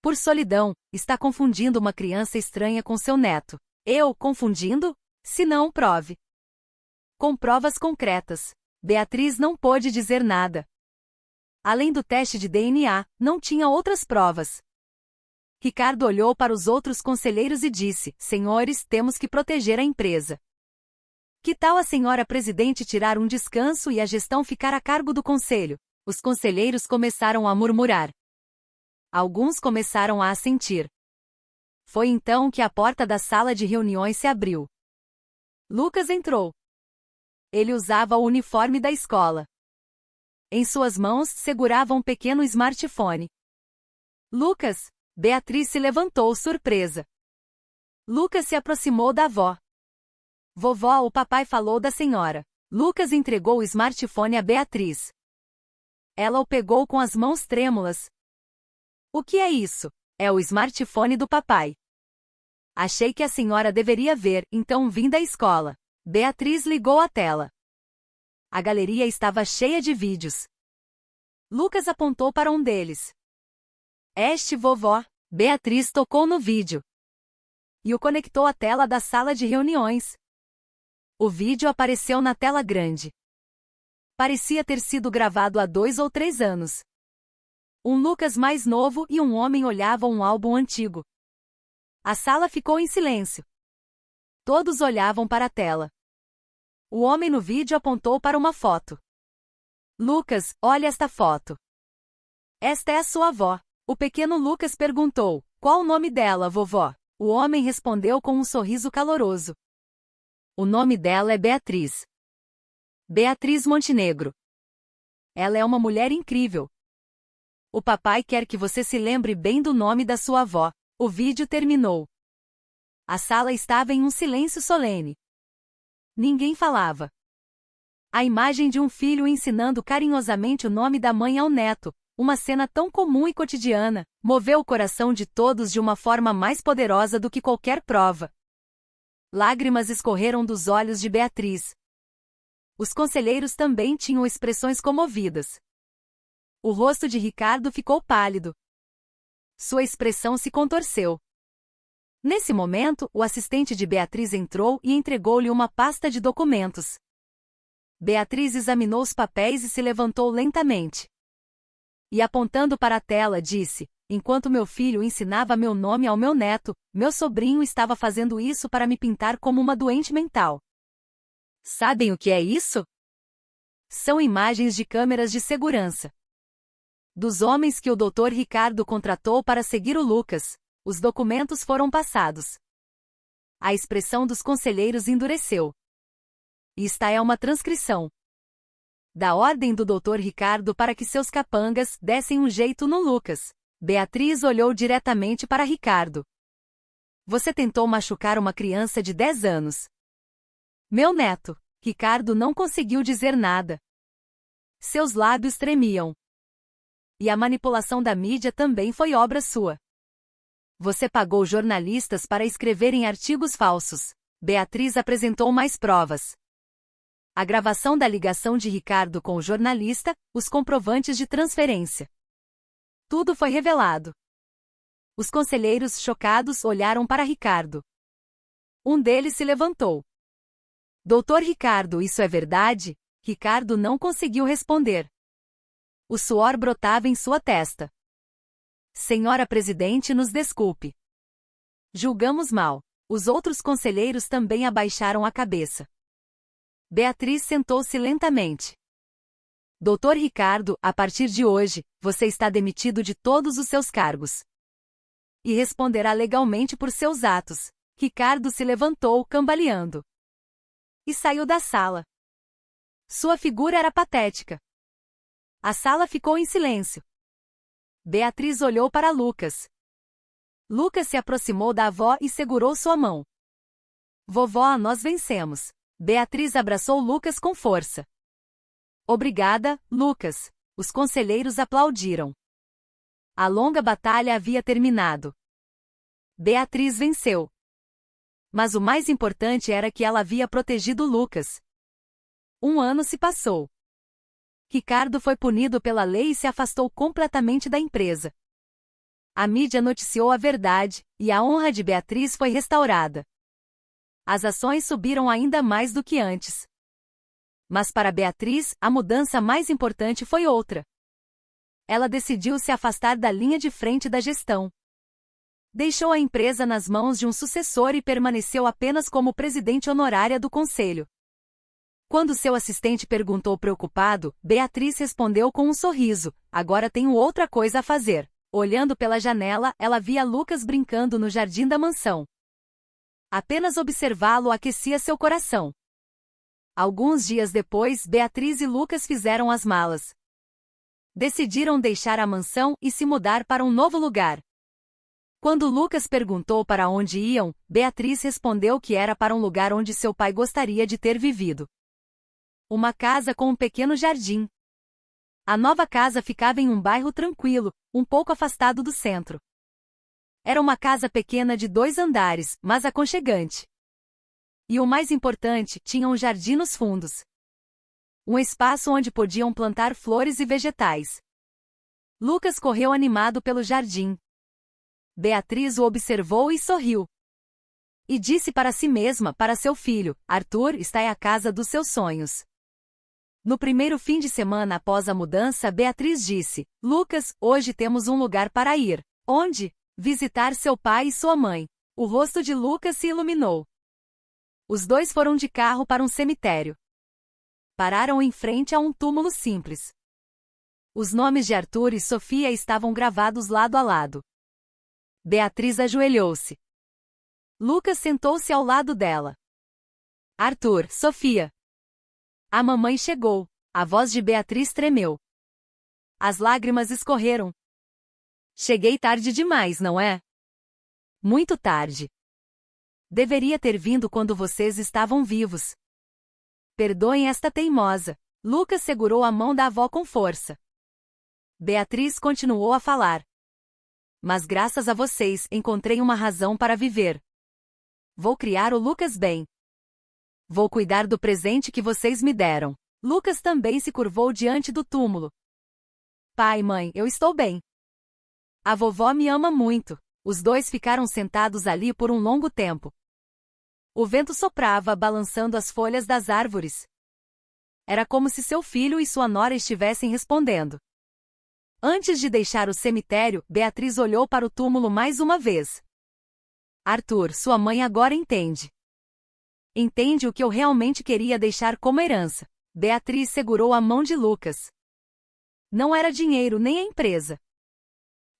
A: Por solidão, está confundindo uma criança estranha com seu neto. Eu, confundindo? Se não, prove. Com provas concretas. Beatriz não pôde dizer nada. Além do teste de DNA, não tinha outras provas. Ricardo olhou para os outros conselheiros e disse: senhores, temos que proteger a empresa. Que tal a senhora presidente tirar um descanso e a gestão ficar a cargo do conselho? Os conselheiros começaram a murmurar. Alguns começaram a assentir. Foi então que a porta da sala de reuniões se abriu. Lucas entrou. Ele usava o uniforme da escola. Em suas mãos segurava um pequeno smartphone. Lucas! Beatriz se levantou surpresa. Lucas se aproximou da avó. Vovó, o papai falou da senhora. Lucas entregou o smartphone a Beatriz. Ela o pegou com as mãos trêmulas. O que é isso? É o smartphone do papai. Achei que a senhora deveria ver, então vim da escola. Beatriz ligou a tela. A galeria estava cheia de vídeos. Lucas apontou para um deles. Este, vovó. Beatriz tocou no vídeo. E o conectou à tela da sala de reuniões. O vídeo apareceu na tela grande. Parecia ter sido gravado há 2 ou 3 anos. Um Lucas mais novo e um homem olhavam um álbum antigo. A sala ficou em silêncio. Todos olhavam para a tela. O homem no vídeo apontou para uma foto. Lucas, olha esta foto. Esta é a sua avó. O pequeno Lucas perguntou: qual o nome dela, vovó? O homem respondeu com um sorriso caloroso. O nome dela é Beatriz. Beatriz Montenegro. Ela é uma mulher incrível. O papai quer que você se lembre bem do nome da sua avó. O vídeo terminou. A sala estava em um silêncio solene. Ninguém falava. A imagem de um filho ensinando carinhosamente o nome da mãe ao neto, uma cena tão comum e cotidiana, moveu o coração de todos de uma forma mais poderosa do que qualquer prova. Lágrimas escorreram dos olhos de Beatriz. Os conselheiros também tinham expressões comovidas. O rosto de Ricardo ficou pálido. Sua expressão se contorceu. Nesse momento, o assistente de Beatriz entrou e entregou-lhe uma pasta de documentos. Beatriz examinou os papéis e se levantou lentamente. E apontando para a tela, disse: enquanto meu filho ensinava meu nome ao meu neto, meu sobrinho estava fazendo isso para me pintar como uma doente mental. Sabem o que é isso? São imagens de câmeras de segurança. Dos homens que o Dr. Ricardo contratou para seguir o Lucas, os documentos foram passados. A expressão dos conselheiros endureceu. Esta é uma transcrição da ordem do Dr. Ricardo para que seus capangas dessem um jeito no Lucas. Beatriz olhou diretamente para Ricardo. Você tentou machucar uma criança de 10 anos. Meu neto. Ricardo não conseguiu dizer nada. Seus lábios tremiam. E a manipulação da mídia também foi obra sua. Você pagou jornalistas para escreverem artigos falsos. Beatriz apresentou mais provas. A gravação da ligação de Ricardo com o jornalista, os comprovantes de transferência. Tudo foi revelado. Os conselheiros chocados olharam para Ricardo. Um deles se levantou. Doutor Ricardo, isso é verdade? Ricardo não conseguiu responder. O suor brotava em sua testa. Senhora Presidente, nos desculpe. Julgamos mal. Os outros conselheiros também abaixaram a cabeça. Beatriz sentou-se lentamente. Doutor Ricardo, a partir de hoje, você está demitido de todos os seus cargos. E responderá legalmente por seus atos. Ricardo se levantou, cambaleando. E saiu da sala. Sua figura era patética. A sala ficou em silêncio. Beatriz olhou para Lucas. Lucas se aproximou da avó e segurou sua mão. Vovó, nós vencemos. Beatriz abraçou Lucas com força. Obrigada, Lucas. Os conselheiros aplaudiram. A longa batalha havia terminado. Beatriz venceu. Mas o mais importante era que ela havia protegido Lucas. 1 ano se passou. Ricardo foi punido pela lei e se afastou completamente da empresa. A mídia noticiou a verdade, e a honra de Beatriz foi restaurada. As ações subiram ainda mais do que antes. Mas para Beatriz, a mudança mais importante foi outra. Ela decidiu se afastar da linha de frente da gestão. Deixou a empresa nas mãos de um sucessor e permaneceu apenas como presidente honorária do conselho. Quando seu assistente perguntou preocupado, Beatriz respondeu com um sorriso: agora tenho outra coisa a fazer. Olhando pela janela, ela via Lucas brincando no jardim da mansão. Apenas observá-lo aquecia seu coração. Alguns dias depois, Beatriz e Lucas fizeram as malas. Decidiram deixar a mansão e se mudar para um novo lugar. Quando Lucas perguntou para onde iam, Beatriz respondeu que era para um lugar onde seu pai gostaria de ter vivido. Uma casa com um pequeno jardim. A nova casa ficava em um bairro tranquilo, um pouco afastado do centro. Era uma casa pequena de 2 andares, mas aconchegante. E o mais importante, tinha um jardim nos fundos. Um espaço onde podiam plantar flores e vegetais. Lucas correu animado pelo jardim. Beatriz o observou e sorriu. E disse para si mesma, para seu filho: Arthur, está em a casa dos seus sonhos. No primeiro fim de semana após a mudança, Beatriz disse: Lucas, hoje temos um lugar para ir. Onde? Visitar seu pai e sua mãe. O rosto de Lucas se iluminou. Os dois foram de carro para um cemitério. Pararam em frente a um túmulo simples. Os nomes de Arthur e Sofia estavam gravados lado a lado. Beatriz ajoelhou-se. Lucas sentou-se ao lado dela. Arthur, Sofia. A mamãe chegou. A voz de Beatriz tremeu. As lágrimas escorreram. Cheguei tarde demais, não é? Muito tarde. Deveria ter vindo quando vocês estavam vivos. Perdoem esta teimosa. Lucas segurou a mão da avó com força. Beatriz continuou a falar. Mas graças a vocês, encontrei uma razão para viver. Vou criar o Lucas bem. Vou cuidar do presente que vocês me deram. Lucas também se curvou diante do túmulo. Pai, mãe, eu estou bem. A vovó me ama muito. Os dois ficaram sentados ali por um longo tempo. O vento soprava, balançando as folhas das árvores. Era como se seu filho e sua nora estivessem respondendo. Antes de deixar o cemitério, Beatriz olhou para o túmulo mais uma vez. Arthur, sua mãe agora entende. Entende o que eu realmente queria deixar como herança. Beatriz segurou a mão de Lucas. Não era dinheiro nem a empresa.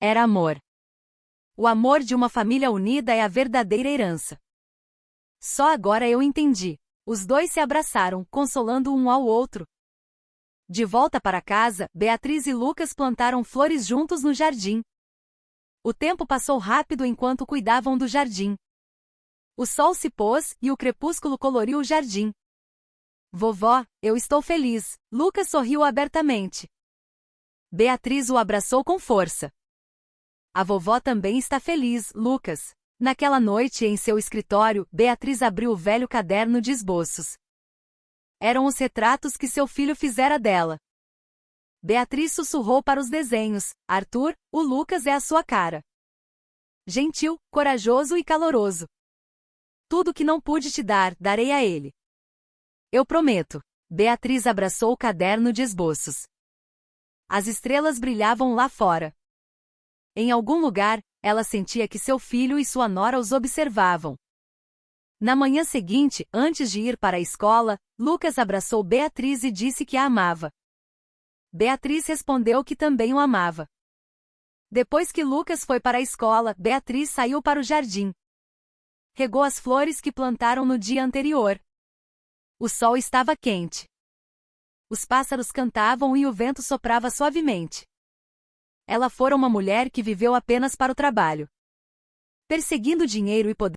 A: Era amor. O amor de uma família unida é a verdadeira herança. Só agora eu entendi. Os dois se abraçaram, consolando um ao outro. De volta para casa, Beatriz e Lucas plantaram flores juntos no jardim. O tempo passou rápido enquanto cuidavam do jardim. O sol se pôs e o crepúsculo coloriu o jardim. Vovó, eu estou feliz. Lucas sorriu abertamente. Beatriz o abraçou com força. A vovó também está feliz, Lucas. Naquela noite, em seu escritório, Beatriz abriu o velho caderno de esboços. Eram os retratos que seu filho fizera dela. Beatriz sussurrou para os desenhos: Arthur, o Lucas é a sua cara. Gentil, corajoso e caloroso. Tudo que não pude te dar, darei a ele. Eu prometo. Beatriz abraçou o caderno de esboços. As estrelas brilhavam lá fora. Em algum lugar, ela sentia que seu filho e sua nora os observavam. Na manhã seguinte, antes de ir para a escola, Lucas abraçou Beatriz e disse que a amava. Beatriz respondeu que também o amava. Depois que Lucas foi para a escola, Beatriz saiu para o jardim. Regou as flores que plantaram no dia anterior. O sol estava quente. Os pássaros cantavam e o vento soprava suavemente. Ela fora uma mulher que viveu apenas para o trabalho. Perseguindo dinheiro e poder.